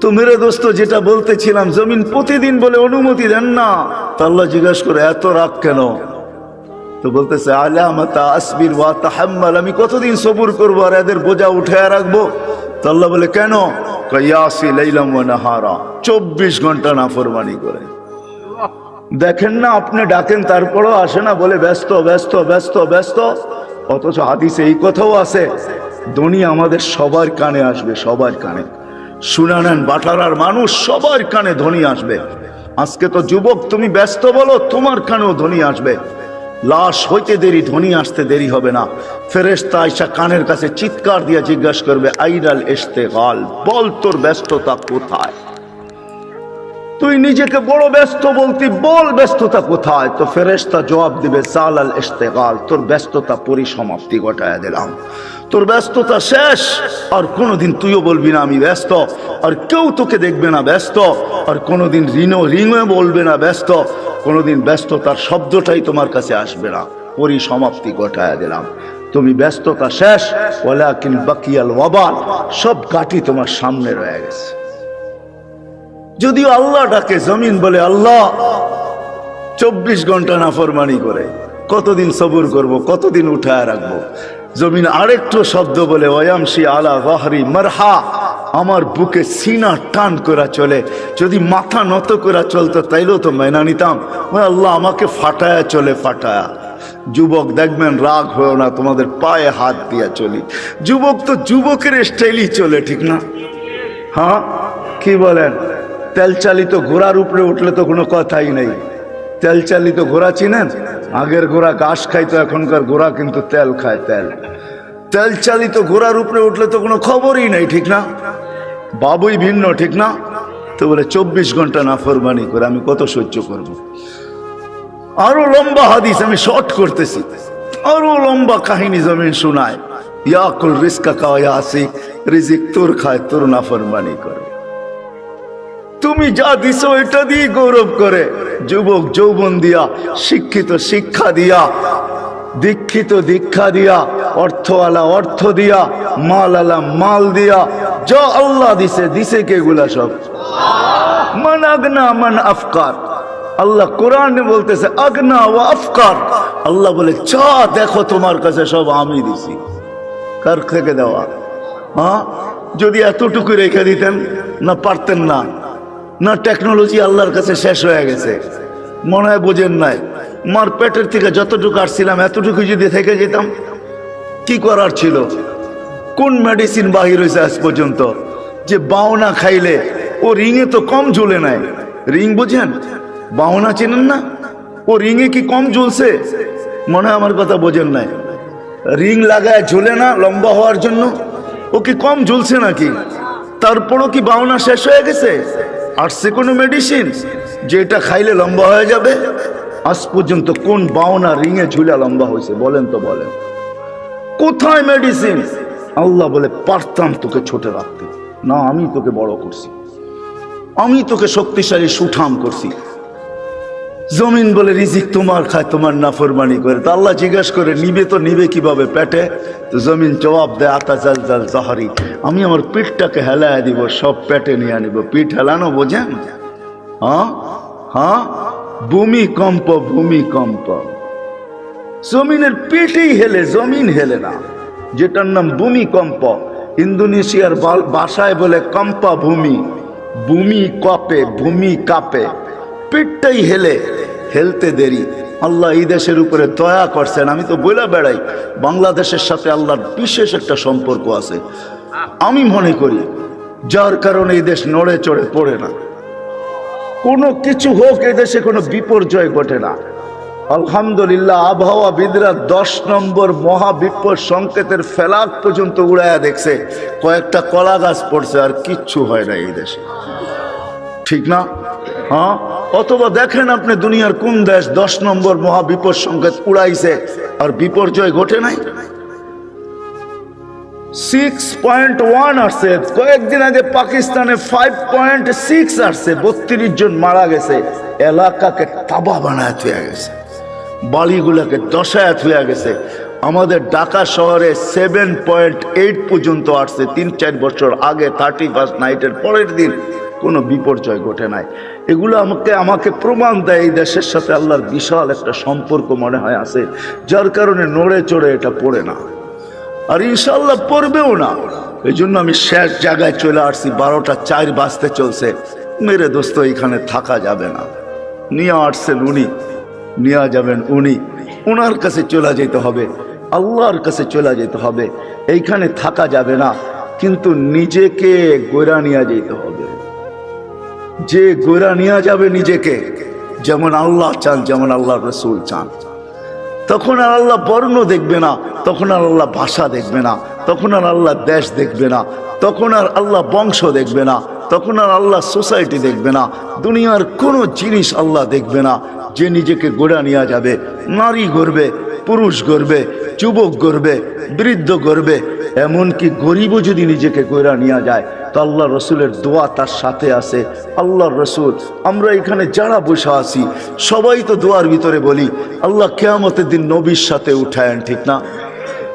তো মেরে দোস্ত, যেটা বলতেছিলাম, জমিন প্রতিদিন বলে অনুমতি দেন না। তো আল্লাহ জিজ্ঞাসা করে এত রাগ কেন? তো বলতেছে আলামাতা আসবির ওয়া তাহাম্মাল, আমি কতদিন সবুর করবো আর এদের বোঝা উঠায় রাখবো? তো আল্লাহ বলে কেন? ইয়াসি লাইলাম ওয়া নাহারা, 24 ঘন্টা নাফরমানি করে। দেখেন না, আপনি ডাকেন তারপরও আসে না, বলে ব্যস্ত ব্যস্ত ব্যস্ত ব্যস্ত। অথচ হাদিসে এই কথাও আছে, দুনিয়া আমাদের সবার কানে আসবে, সবার কানে। শুনে নেন, বাটারার মানুষ সবার কানে ধ্বনি আসবে। আজকে তো যুবক, তুমি ব্যস্ত বলো, তোমার কানেও ধ্বনি আসবে। লাশ হইতে দেরি, ধ্বনি আসতে দেরি হবে না। ফেরেশতা আয়েশা কানের কাছে চিৎকার দিয়ে জিজ্ঞাসা করবে, আইরাল ইশতেগাল, বল তোর ব্যস্ততা কোথায়? তুই নিজেকে বড় ব্যস্ত বলতি, বল ব্যস্ততা কোথায়? তো ফেরেশতা জবাব দিবে, সালাল ইশতেগাল, তোর ব্যস্ততা পরিসমাপ্তি ঘটায় দিলাম, তোর ব্যস্ততা শেষ। আর কোনোদিন তুইও বলবি না আমি ব্যস্ত, আর কেউ তোকে দেখবে না ব্যস্ত, আর কোনোদিন রিংও বলবে না ব্যস্ত, কোনোদিন ব্যস্ততার শব্দটাই তোমার কাছে আসবে না। পরিসমাপ্তি ঘটায় দিলাম, তুমি ব্যস্ততা শেষ। ওয়ালাকিন বাকিয়াল ওয়াবাল, সব কাটি তোমার সামনে রয়ে গেছে। যদিও আল্লাহ ডাকে, জমিন বলে আল্লাহ 24 ঘন্টা নাফরমানি করে, কতদিন সবুর করব, কতদিন উঠায় রাখবো? জমিন আরেকটু শব্দ বলে, ওয়ামশি আলা যাহরি মারহা, আমার বুকে সিনা টান করা চলে। যদি মাথা নত করা চলতো তাইলেও তো মেনা নিতাম। আল্লাহ আমাকে ফাটায়া চলে, ফাটায়া। যুবক দেখবেন, রাগ হয়েও না, তোমাদের পায়ে হাত দিয়া চলি। যুবক তো যুবকের স্টাইলই চলে, ঠিক না? হ্যাঁ, কি বলেন? তেল চালিত ঘোড়ার উপরে উঠলে তো কোনো কথাই নেই। তেল চালিত ঘোড়া চিনেন? আগের ঘোড়া ঘাস খাইতো, এখনকার ঘোড়া কিন্তু তেল খায়, তেল। তেল চালিত ঘোড়ার উপরে উঠলে তো কোনো খবরই নেই, ঠিক না? বাবুই ভিন্ন, ঠিক না? তো বলে 24 ঘন্টা নাফরমানি করে আমি কত সহ্য করব? আরো লম্বা হাদিস, আমি শর্ট করতেছি, আরো লম্বা কাহিনী জমিন শোনায়। ইয়াকুল রিজকা কা ইয়াসি, রিজিক তোর খায়, তোর নাফরমানি করে। তুমি যা দিছো এটা দিয়ে গৌরব করে। যুবক যৌবন দিয়া, শিক্ষিত শিক্ষা দিয়া, দীক্ষিত দীক্ষা দিয়া, অর্থওয়ালা অর্থ দিয়া, মালওয়ালা মাল দিয়া, যা আল্লাহ দিছে, দিছে কে গুলা? সব মান আগনা মান আফকার। আল্লাহ কোরআনে বলতেছে আগনা ওয়া আফকার। আল্লাহ বলে যা দেখো তোমার কাছে সব আমি দিছি। কার থেকে দেওয়া? হ্যাঁ, যদি এতটুকু রেখে দিতেন না, পারতেন না। না, টেকনোলজি আল্লাহর কাছে শেষ হয়ে গেছে, মনে হয় বোঝেন নাই। মার পেটের থেকে যতটুকু আসছিলাম এতটুকু যদি থেকে যেতাম, কি করার ছিল? কোন মেডিসিন বাহির হয়েছে আজ পর্যন্ত যে বাওনা খাইলে ও রিঙে তো কম ঝুলে নাই? রিং বুঝেন? বাওনা চেনেন না? ও রিঙে কি কম ঝুলছে? মনে হয় আমার কথা বোঝেন নাই। রিং লাগায় ঝুলে না লম্বা হওয়ার জন্য? ও কি কম ঝুলছে নাকি? তারপরও কি বাওনা শেষ হয়ে গেছে? আসছে কোনো মেডিসিন যেটা খাইলে লম্বা হয়ে যাবে? আজ পর্যন্ত কোন বাওনা রিঙে ঝুলা লম্বা হয়েছে বলেন তো, বলেন কোথায় মেডিসিন? আল্লাহ বলে পারতাম তোকে ছোট রাখতে, না আমি তোকে বড় করছি, আমি তোকে শক্তিশালী সুঠাম করছি। জমিন বলে রিজিক তোমার খায়, তোমার নাফরমানি করে। তা আল্লাহ জিজ্ঞাসা করে নিবে তো নিবে কিভাবে পেটে? তো জমিন জবাব দেয় আতা জাল জাল জাহারি, আমি আমার পিঠটাকে হেলায় দিব, সব পেটে নিয়ে আনিব। পিঠ হেলানো বোঝেন? হ্যাঁ হ্যাঁ, ভূমিকম্প, ভূমিকম্প। জমিনের পিঠেই হেলে, জমিন হেলে না, যেটার নাম ভূমিকম্প। ইন্দোনেশিয়ার ভাষায় বলে কম্পা ভূমি, ভূমি কপে, ভূমি কাঁপে, পিঠটাই হেলে, হেলতে দেরি। আল্লাহ এই দেশের উপরে দয়া করছেন। আমি তো বলে বেড়াই, বাংলাদেশের সাথে আল্লাহর বিশেষ একটা সম্পর্ক আছে আমি মনে করি, যার কারণে এই দেশ নড়ে চড়ে পড়ে না। কোনো কিছু হোক এদেশে কোনো বিপর্যয় ঘটে না। আলহামদুলিল্লাহ, আবহাওয়াবিদরা 10 নম্বর মহাবিপদ সংকেতের ফেলাক পর্যন্ত উড়াইয়া দেখছে, কয়েকটা কলা গাছ পড়ছে, আর কিচ্ছু হয় না এই দেশে, ঠিক না? হ্যাঁ, অথবা দেখেন আপনি দুনিয়ার কোন দেশ 10 নম্বর মহাবিপদ সংকেত উড়াইছে আর বিপর্যয় ঘটে নাই? 6.1 আসছে, কয়েকদিন আগে পাকিস্তানে 5.6 আসছে, 32 জন মারা গেছে, এলাকাকে তাবা বানায় থুয়া গেছে, বাড়িগুলাকে দশায় থুয়া গেছে। আমাদের ঢাকা শহরে 7.8 পর্যন্ত আসছে 3-4 বছর আগে, 31 নাইটের পরের দিন কোনো বিপর্যয় ঘটে নাই। এগুলো আমাকে প্রমাণ দেয় এই দেশের সাথে আল্লাহর বিশাল একটা সম্পর্ক মনে হয় আছে, যার কারণে নড়ে চড়ে এটা পড়ে না, আর ইনশাল্লাহ পড়বেও না। এই জন্য আমি শেষ জায়গায় চলে আসছি, 12টা 4 বাজতে চলছে। মেরে দোস্ত, এখানে থাকা যাবে না। নিয়ে আসছেন উনি, নিয়ে যাবেন উনি, ওনার কাছে চলে যেতে হবে, আল্লাহর কাছে চলে যেতে হবে। এইখানে থাকা যাবে না, কিন্তু নিজেকে গোড়া নিয়ে যেতে হবে। যে গোড়া নিয়ে যাবে নিজেকে, যেমন আল্লাহ চান, যেমন আল্লাহ রসুল চান, তখন আর আল্লাহ বর্ণ দেখবে না, তখন আর আল্লাহ ভাষা দেখবে না, তখন আর আল্লাহ দেশ দেখবে না, তখন আর আল্লাহ বংশ দেখবে না, তখন আর আল্লাহ সোসাইটি দেখবে না, দুনিয়ার কোনো জিনিস আল্লাহ দেখবে না। যে নিজেকে গোড়া নিয়ে যাবে, নারী গড়বে, পুরুষ গড়বে, যুবক গড়বে, বৃদ্ধ গড়বে, এমনকি গরিবও যদি নিজেকে গোড়া নিয়ে যায়, তো আল্লাহ রসুলের দোয়া তার সাথে আছে। আল্লাহ রসুল, আমরা এখানে যারা বসে আছি সবাই তো দোয়ার ভিতরে বলি আল্লাহ কিয়ামতের দিন নবীর সাথে উঠায়েন, ঠিক না?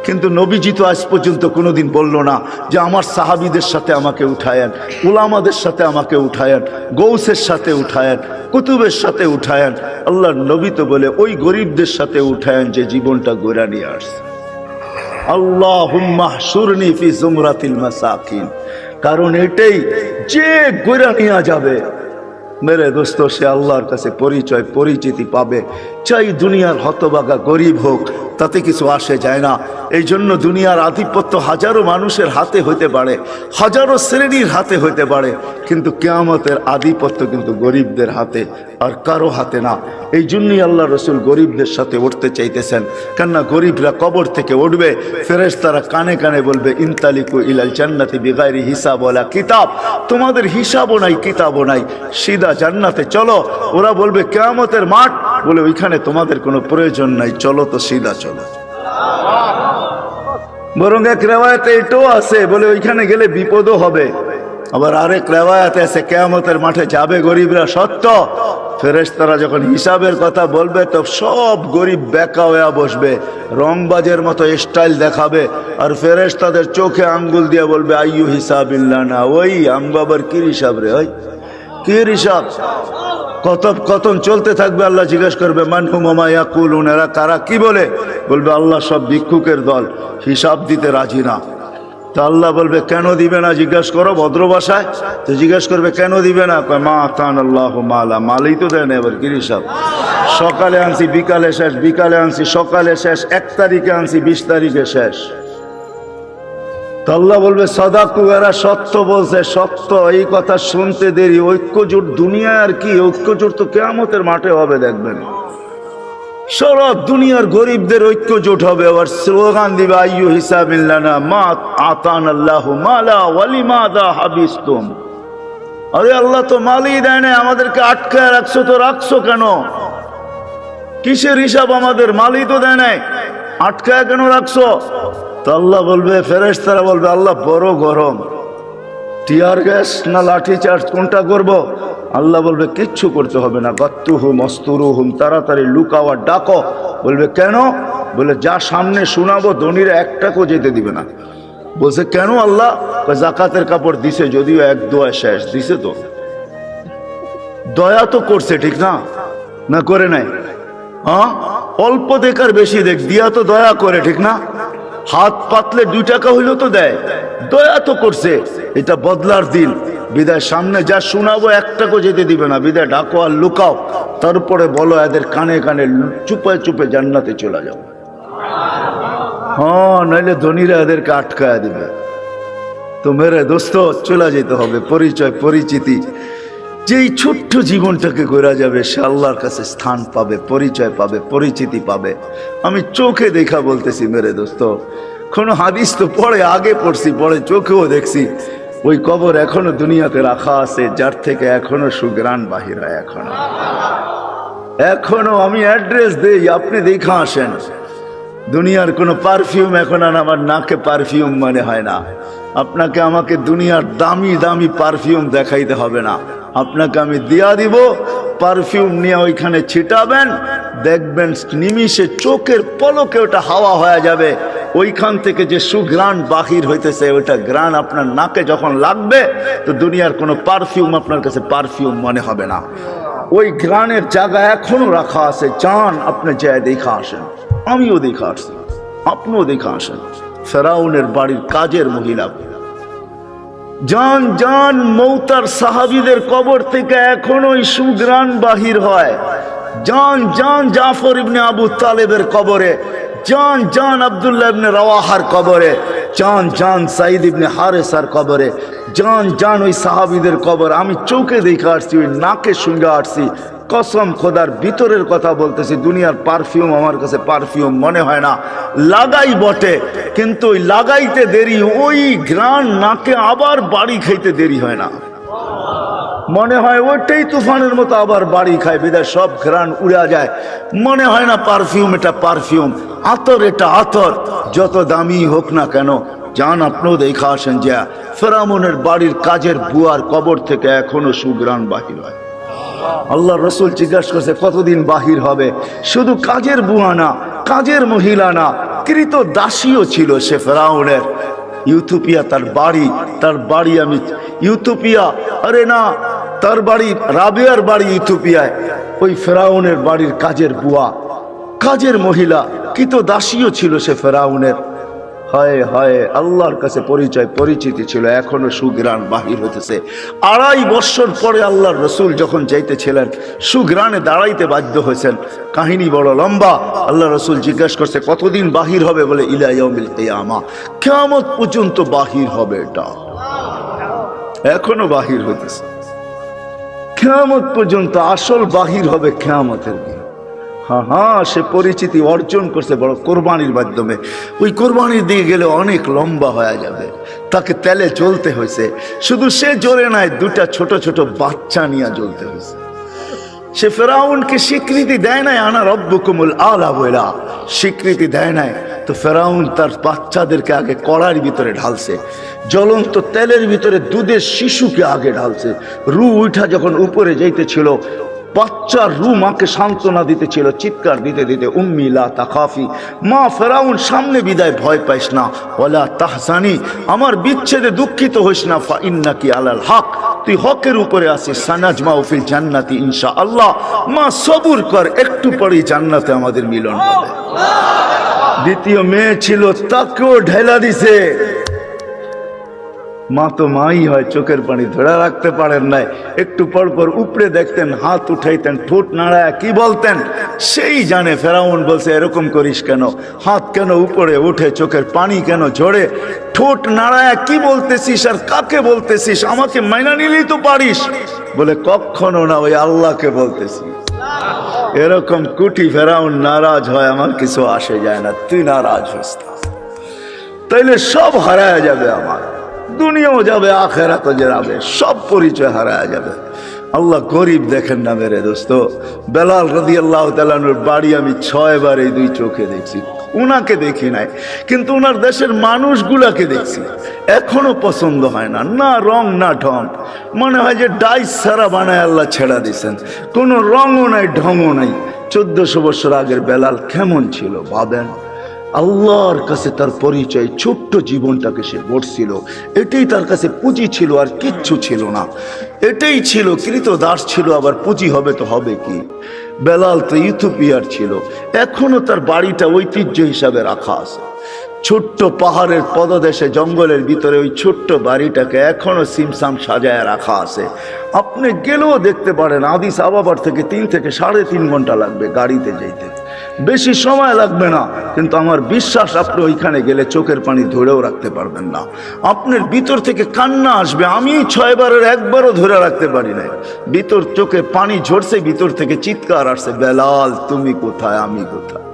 কিন্তু নবীজি তো আজ পর্যন্ত কোনোদিন বলল না যে আমার সাহাবীদের সাথে আমাকে উঠায়েন, উলামাদের সাথে আমাকে উঠায়েন, গৌসের সাথে উঠায়েন, কুতুবের সাথে উঠায়েন। আল্লাহর নবী তো বলে ওই গরিবদের সাথে উঠায়েন যে জীবনটা গোড়া নিয়ে আসছে। আল্লাহুম্মা হশুরনি ফি জুমরাতিল মাসাকিন, কারণ এটাই, যে গোড়া নিয়ে যাবে মেরে দোস্ত, সে আল্লাহর কাছে পরিচয় পরিচিতি পাবে। চাই দুনিয়ার হতভাগা গরিব হোক, তাতে কিছু আসে যায় না। এই জন্য দুনিয়ার আধিপত্য হাজারো মানুষের হাতে হতে পারে, হাজারো শ্রেণীর হাতে হতে পারে, কিন্তু কিয়ামতের আধিপত্য কিন্তু গরিবদের হাতে, আর কারো হাতে না। এই জন্যই আল্লাহ রসুল গরিবদের সাথে উঠতে চাইতেছেন, কেননা গরিবরা কবর থেকে উঠবে, ফেরেশতারা কানে কানে বলবে ইনতালিকু ইলাল জান্নাতি বিগাইরি হিসাব ওয়ালা কিতাব, তোমাদের হিসাবও নাই, কিতাবও নাই, সিধা জান্নাতে চলো। ওরা বলবে কিয়ামতের মাঠ, বলে ওইখানে তোমাদের কোনো প্রয়োজন নাই, চলো তো সিধা চলো। বরং এক রেওয়ায়াতে এটাও আছে, বলে ওইখানে গেলে বিপদও হবে। আবার আরেক রেওয়ায়াতে আছে কিয়ামতের মাঠে যাবে গরিবরা, সত্য। ফেরেশতারা যখন হিসাবের কথা বলবে, তো সব গরিব বেকা হয়ে বসবে, রংবাজের মতো স্টাইল দেখাবে, আর ফেরেশতাদের চোখে আঙ্গুল দিয়ে বলবে আইয়ু হিসাবিল্লাহ না, ওই আমগো আবার কি হিসাব রে, ওই কি হিসাব? কতক্ষণ চলতে থাকবে। আল্লাহ জিজ্ঞেস করবে মানহুম ওয়া মা ইয়াকুলুন, এরা কারা, কি বলে? বলবে আল্লাহ সব ভিক্ষুকের দল, হিসাব দিতে রাজি না। তো আল্লাহ বলবে কেন দিবে না, জিজ্ঞেস করো ভদ্র ভাষায়। তো জিজ্ঞেস করবে কেন দিবে না, কয় মা আতান আল্লাহু মালা, মালই তো দেয় না, এবার কি হিসাব? সকালে আনছি বিকালে শেষ, বিকালে আনছি সকালে শেষ, 1 তারিখে আনছি 20 তারিখে শেষ। তো আল্লাহ বলবে সাদাকু, এরা সত্য বলছে, সত্য। এই কথা শুনতে দেরি। ঐক্যজোট দুনিয়া আর কি, ঐক্যজোট তো কিয়ামতের মাঠে হবে, দেখবেন সারা দুনিয়ার গরিবদের ঐক্যজোট হবে, আবার স্লোগান দিবে আইয়ু হিসাবিল্লানা মা আতান আল্লাহু মালা ওয়ালিমাদা হাবিস্তুম। আরে আল্লাহ তো মালই দেয় না, আমাদেরকে আটকায় রাখছো, তো রাখছো কেন? কিসের হিসাব আমাদের? মালই তো দেয় নাই, আটকায় কেন রাখছো? তো আল্লাহ বলবে, ফেরেশতারা বলবে আল্লাহ বড় গরম, টিয়ার গ্যাস না লাঠি চার্জ, কোনটা করব? আল্লাহ বলবে কিচ্ছু করতে হবে না, গাত্তুহুম অস্তুরুহুম, তাড়াতাড়ি লুকাও আর ডাকো। বলবে কেন? বলে যা সামনে শোনাবো ধনীরা একটাকেও যেতে দিবে না। বলছে কেন আল্লাহ? জাকাতের কাপড় দিছে, যদিও এক দোয়া শেষ দিছে, তো দয়া তো করছে, ঠিক না? না করে নাই? হ্যাঁ, অল্প দেখার বেশি দেখ, দিয়া তো দয়া করে, ঠিক না? হাত পাতলে 2 টাকা হইলেও তো দেয়, দয়া তো করছে। এটা বদলার দিন, বিদায় সামনে যা শোনাবো একটাকেও যেতে দিবে না, বিদায় ডাকো আর লুকাও, তারপরে বলো এদের কানে কানে চুপে চুপে জান্নাতে চলে যাও। হ্যাঁ, নাইলে ধনীরা এদেরকে আটকায় দিবে। তো মেরে দোস্ত, চলে যেতে হবে, পরিচয় পরিচিতি যেই ছোট্ট জীবনটাকে গড়া যাবে সে আল্লাহর কাছে স্থান পাবে, পরিচয় পাবে, পরিচিতি পাবে। আমি চোখে দেখা বলতেছি মেরে দোস্ত, কোনো হাদিস তো পড়ে আগে পড়ছি, পড়ে চোখেও দেখছি, ওই কবর এখনো দুনিয়াতে রাখা আছে, যার থেকে এখনো সুগ্রাণ বাহির হয়। এখনো আমি অ্যাড্রেস দেই, আপনি দেখা আসেন। দুনিয়ার কোনো পারফিউম এখন আর আমার নাকে পারফিউম মনে হয় না। আপনাকে আমাকে দুনিয়ার দামি দামি পারফিউম দেখাইতে হবে না, আপনাকে আমি দিয়া দিব, পারফিউম নিয়ে ওইখানে ছিটাবেন, দেখবেন নিমিষে চোখের পলকে ওটা হাওয়া হয়ে যাবে। ওইখান থেকে যে সুঘ্রাণ বাহির হইতেছে, ওইটা ঘ্রাণ আপনার নাকে যখন লাগবে তো দুনিয়ার কোনো পারফিউম আপনার কাছে পারফিউম মনে হবে না। ওই ঘ্রাণের জায়গা এখনো রাখা আছে, চান আপনি যায় দেখা আসেন। আমিও দেখা আসছি, আপনিও দেখা আসেন। ফেরাউনের বাড়ির কাজের মহিলা, জান জান মৌতার সাহাবীদের কবর থেকে এখনো ওই সুঘ্রাণ বাহির হয়। জান জান জাফর ইবনে আবু তালেবের কবরে, জান জান আব্দুল্লাহ ইবনে রাওয়াহার কবরে, জান জান সাইদ ইবনে হারেসার কবরে, জান জান ওই সাহাবীদের কবর আমি চোখে দেখে আসছি, ওই নাকে শুনে আসছি। কসম খোদার ভিতরের কথা বলতেছি, দুনিয়ার পারফিউম আমার কাছে পারফিউম মনে হয় না। লাগাই বটে, কিন্তু ওই লাগাইতে দেরি, ওই ঘ্রাণ নাকে আবার বাড়ি খাইতে দেরি হয় না। মনে হয় ওইটাই তুফানের মতো আবার বাড়ি খায়, বিদায় সব ঘ্রাণ উড়া যায়। মনে হয় না পারফিউম এটা পারফিউম, আতর এটা আতর, যত দামি হোক না কেন। যান আপনিও দেখা আসেন যে ফেরাউনের বাড়ির কাজের বুয়ার কবর থেকে এখনো সুঘ্রাণ বাহির হয়। আল্লাহ রসুল জিজ্ঞাসা করছে কতদিন বাহির হবে? শুধু কাজের বুয়া না, কাজের মহিলা না, কৃত দাসীও ছিল সে ফেরাউনের। ইউথোপিয়া তার বাড়ি আমি ইউথোপিয়া, আরে না, তার বাড়ি রাবিয়ার বাড়ি ইউথোপিয়ায়। ওই ফেরাউনের বাড়ির কাজের বুয়া, কাজের মহিলা, কৃত দাসীও ছিল সে ফেরাউনের। হায় হায়, আল্লাহর কাছে পরিচয় পরিচিতি ছিল, এখনো সুঘ্রাণ বাহির হতেছে। 2.5 বছর পরে আল্লাহর রসুল যখন যাইতেছিলেন, সুঘ্রাণে দাঁড়াইতে বাধ্য হয়েছেন। কাহিনী বড় লম্বা। আল্লাহ রসুল জিজ্ঞাসা করছে কতদিন বাহির হবে? বলে ইলা ইয়াউমিল কিয়ামা, কিয়ামত পর্যন্ত বাহির হবে। এটা এখনো বাহির হইতেছে, কিয়ামত পর্যন্ত আসল বাহির হবে কিয়ামতের দিন। হ্যাঁ, সে পরিচিতি অর্জন করছে বড় কোরবানির মাধ্যমে। ওই কোরবানির দিকে গেলে অনেক লম্বা হয়ে যাবে, তাকে তেলে জ্বলতে হয়েছে। শুধু সে জ্বলে নাই, 2টা ছোট ছোট বাচ্চা নিয়ে জ্বলতে হয়েছে। সে ফেরাউনকে স্বীকৃতি দেয় নাই, আনা রব্বুকুমুল আলা বইলা স্বীকৃতি দেয় নাই। তো ফেরাউন তার বাচ্চাদেরকে আগে কড়ার ভিতরে ঢালছে, জ্বলন্ত তেলের ভিতরে দুধের শিশুকে আগে ঢালছে। রু উঠা যখন উপরে যাইতেছিল, বাচ্চার রু মাকে সান্ত্বনা দিতেছিল, চিৎকার দিতে দিতে, উম্মি লা তাখাফি, মা ফেরাউন সামনে বিদায়, ভয় পাইস না, ওয়ালা তাহজানি, আমার বিচ্ছেদে দুঃখিত হইস না, ফা ইন্নাকি আলাল হক, তুই হকের উপরে আছিস, সানাজমাউ ফিল জান্নাতি ইনশাআল্লাহ, মা সবুর কর, একটু পরেই জান্নাতে আমাদের মিলন হবে। দ্বিতীয় মেয়ে ছিল, তাকেও ঢেলা দিছে। মা তো মাই হয়, চোখের পানি ধরে রাখতে পারেন নাই, একটু পর পর উপরে দেখতেন, হাত উঠাইতেন, ঠোঁট নাড়ায় কি বলতেন সেই জানে। ফেরাউন বলছে এরকম করিস কেন, হাত কেন উপরে উঠে, চোখের পানি কেন ঝরে, ঠোঁট নাড়ায় কি বলতেছিস আর কাকে বলতেছিস, আমাকে মাইনা নিলেই তো পারিস। বলে কখনো না, ওই আল্লাহকে বলতেছি। এরকম কুটি ফেরাউন নারাজ হয়, আমার কিছু আসে যায় না, তুই নারাজ হইস না, তাইলে সব হারায় যাবে, আমার দুনিয়াও যাবে, আখেরাতও যাবে, সব পরিচয় হারায় যাবে। আল্লাহ গরিব দেখেন না মেরে দোস্ত। বেলাল রাদিয়াল্লাহু তাআলা আনহুর বাড়ি আমি 6 বার এই 2 চোখে দেখছি। উনাকে দেখি নাই, কিন্তু উনার দেশের মানুষগুলাকে দেখছি। এখনো পছন্দ হয় না, না রং না ঢং, মনে হয় যে ডাইস সারা বানায় আল্লাহ ছেড়া দিছেন, কোনো রঙও নাই ঢংও নাই। 1400 বছর আগের বেলাল কেমন ছিল ভাবেন। আল্লাহর কাছে তার পরিচয়, ছোট্ট জীবনটাকে সে গড়ছিল, এটাই তার কাছে পুঁজি ছিল, আর কিচ্ছু ছিল না। এটাই ছিল, কৃতদাস ছিল, আবার পুঁজি হবে তো হবে কি। বেলাল তো ইথিওপিয়ার ছিল, এখনো তার বাড়িটা ঐতিহ্য হিসাবে রাখা আছে। ছোট্ট পাহাড়ের পদদেশে জঙ্গলের ভিতরে ওই ছোট্ট বাড়িটাকে এখনো সিমসাম সাজায় রাখা আছে। আপনি গেলেও দেখতে পারেন, আদিস আবাবার থেকে 3 থেকে 3.5 ঘন্টা লাগবে গাড়িতে যেতে। বেশি সময় লাগবে না, কিন্তু আমার বিশ্বাস আপনি ওইখানে গেলে চোখের পানি ধরেও রাখতে পারবেন না। আপনার ভিতর থেকে কান্না আসবে। আমি 6 বারের একবারও ধরে রাখতে পারি না, ভিতর চোখে পানি ঝরছে, ভিতর থেকে চিৎকার আসছে, বেলাল তুমি কোথায়, আমি কোথায়,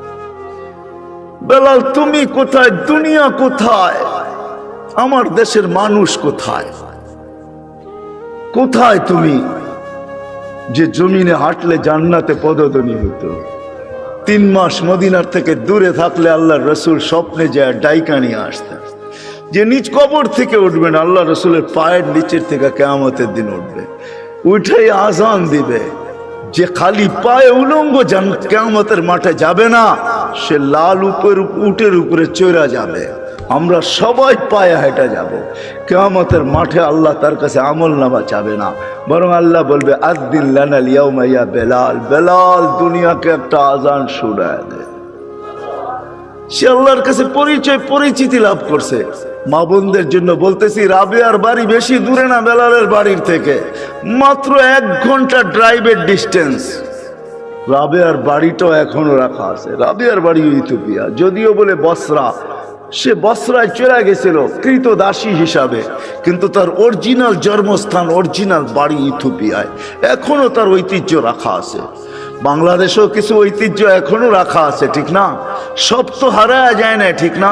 বেলাল তুমি কোথায়, দুনিয়া কোথায়, আমার দেশের মানুষ কোথায়, কোথায় তুমি? যে জমিনে হাঁটলে জান্নাতে পদধ্বনি হতো। 3 মাস মদিনার থেকে দূরে থাকলে আল্লাহর রসুল স্বপ্নে যায় ডাইকা নিয়ে আসতেন। যে নিজ কবর থেকে উঠবেন, আল্লাহ রসুলের পায়ের নিচের থেকে কিয়ামতের দিন উঠবে, উঠেই আজান দিবে। যে খালি পায়ে উলঙ্গ কিয়ামতের মাঠে যাবে না, সে লাল উটের উপরে চড়া যাবে। আমরা সবাই পায়ে হেঁটে যাব কিয়ামতের মাঠে। আল্লাহ তার কাছে আমল নামা চাবে না, বরং আল্লাহ বলবে আযদিন লানা ইয়াউমা ইয়া বেলাল, বেলাল দুনিয়াকে একটা আজান শোনায় দে। সে আল্লাহর কাছে পরিচিতি লাভ করছে। মা বোনদের জন্য বলতেছি, রাবেয়ার বাড়ি বেশি দূরে না বেলালের বাড়ির থেকে, মাত্র 1 ঘন্টা ড্রাইভের ডিস্টেন্স। রাবেয়ার বাড়িটাও এখনো রাখা আছে। রাবেয়ার বাড়ি ইথিওপিয়া, যদিও বলে বসরা, সে বসরায় চলে গেছিল কৃতদাসী হিসাবে, কিন্তু তার অরিজিনাল জন্মস্থান, অরিজিনাল বাড়ি ইথিওপিয়ায়। এখনো তার ঐতিহ্য রাখা আছে। বাংলাদেশেও কিছু ঐতিহ্য এখনো রাখা আছে, ঠিক না? সব তো হারায় যায় না, ঠিক না?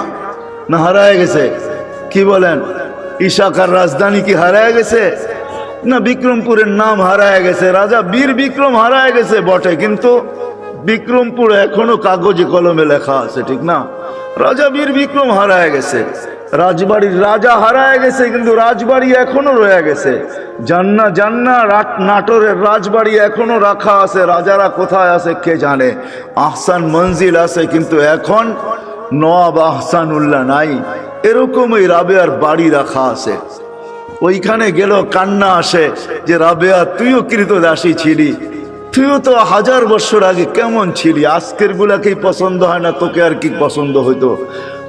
না হারায় গেছে? কি বলেন? ইশাকার রাজধানী কি হারায় গেছে? না, বিক্রমপুরের নাম হারায় গেছে। রাজা বীর বিক্রম হারায় গেছে বটে, কিন্তু বিক্রমপুর এখনো কাগজে কলমে লেখা আছে, ঠিক না? রাজা বীর বিক্রম হারায় গেছে, রাজবাড়ির রাজা হারায় গেছে, কিন্তু রাজবাড়ি এখনো রয়ে গেছে। নাটোরের রাজবাড়ি এখনো রাখা আছে। রাজারা কোথায় আছে কে জানে। আহসান মঞ্জিল আছে, কিন্তু এখন নওয়াব আহসানুল্লাহ নাই। এরকম ওই রাবেয়ার বাড়ি রাখা আছে। ওইখানে গেল কান্না আসে যে রাবেয়া তুইও কৃতদাসী ছিলি, তুইও তো 1000 বছর আগে কেমন ছিলি। আজকের গুলাকেই পছন্দ হয় না, তোকে আর কি পছন্দ হইতো?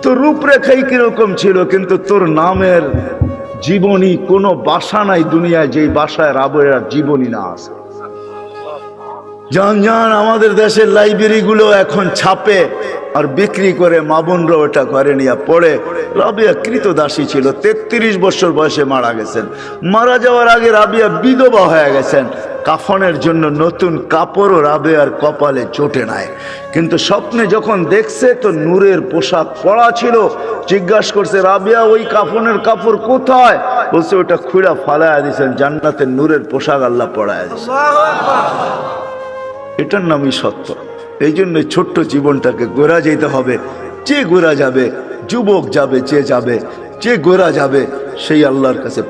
তোর রূপরেখাই কিরকম ছিল, কিন্তু তোর নামের জীবনী কোনো বাসা নাই দুনিয়ায় যেই বাসায় রাবেয়ার জীবনী না আছে। জান আমাদের দেশের লাইব্রেরি গুলো এখন ছাপে আর বিক্রি করে, মা বোনরা ওটা করে নিয়ে পড়ে। রাবেয়া কৃতদাসী ছিল, 33 বছর বয়সে মারা গেছেন। মারা যাওয়ার আগে রাবেয়া বিধবা হয়ে গেছেন। কাফনের জন্য নতুন কাপড়ও রাবেয়ার কপালে জোটে নাই, কিন্তু স্বপ্নে যখন দেখছে তো নূরের পোশাক পরা ছিল। জিজ্ঞাসা করছে, রাবেয়া ওই কাফনের কাপড় কোথায়? বলছে ওটা খুঁড়া ফালায়া দিয়েছেন, জান্নাতের নূরের পোশাক আল্লাহ পরায়া দিয়েছে। এটার নামই সত্য। এই জন্য ছোট্ট জীবনটাকে গোরা যেতে হবে। যে গোরা যাবে, যুবক যাবে, যে গোরা যাবে সেই আল্লাহর কাছে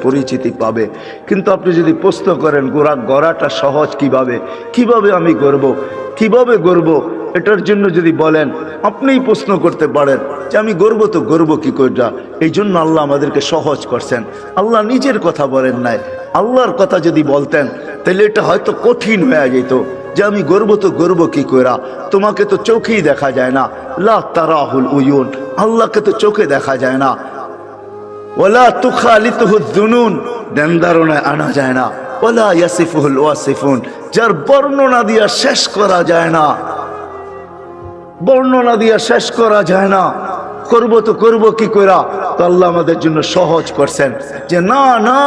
পরিচিতি পাবে। কিন্তু আপনি যদি প্রশ্ন করেন গড়াটা সহজ কিভাবে আমি কিভাবে গড়ব, এটার জন্য যদি বলেন, আপনিই প্রশ্ন করতে পারেন যে আমি গড়ব কি করে। এই জন্য আল্লাহ আমাদেরকে সহজ করছেন। আল্লাহ নিজের কথা বলেন নাই। আল্লাহর কথা যদি বলতেন তাহলে এটা হয়তো কঠিন হয়ে যেত যে আমি গর্ব কি কইরা। তোমাকে তো চোখেই দেখা যায় না, লা তারাহুল উয়ুন, আল্লাহকে তো চোখে দেখা যায় না। ওয়ালা তুখালিতুহু যুনুন, দেনদারণায় আনা যায় না। ওয়ালা ইয়াসিফুহুল ওয়াসিফুন, যার বর্ণনা দিয়া শেষ করা যায় না, করব কি কইরা। তো আল্লাহ আমাদের জন্য সহজ করছেন যে না,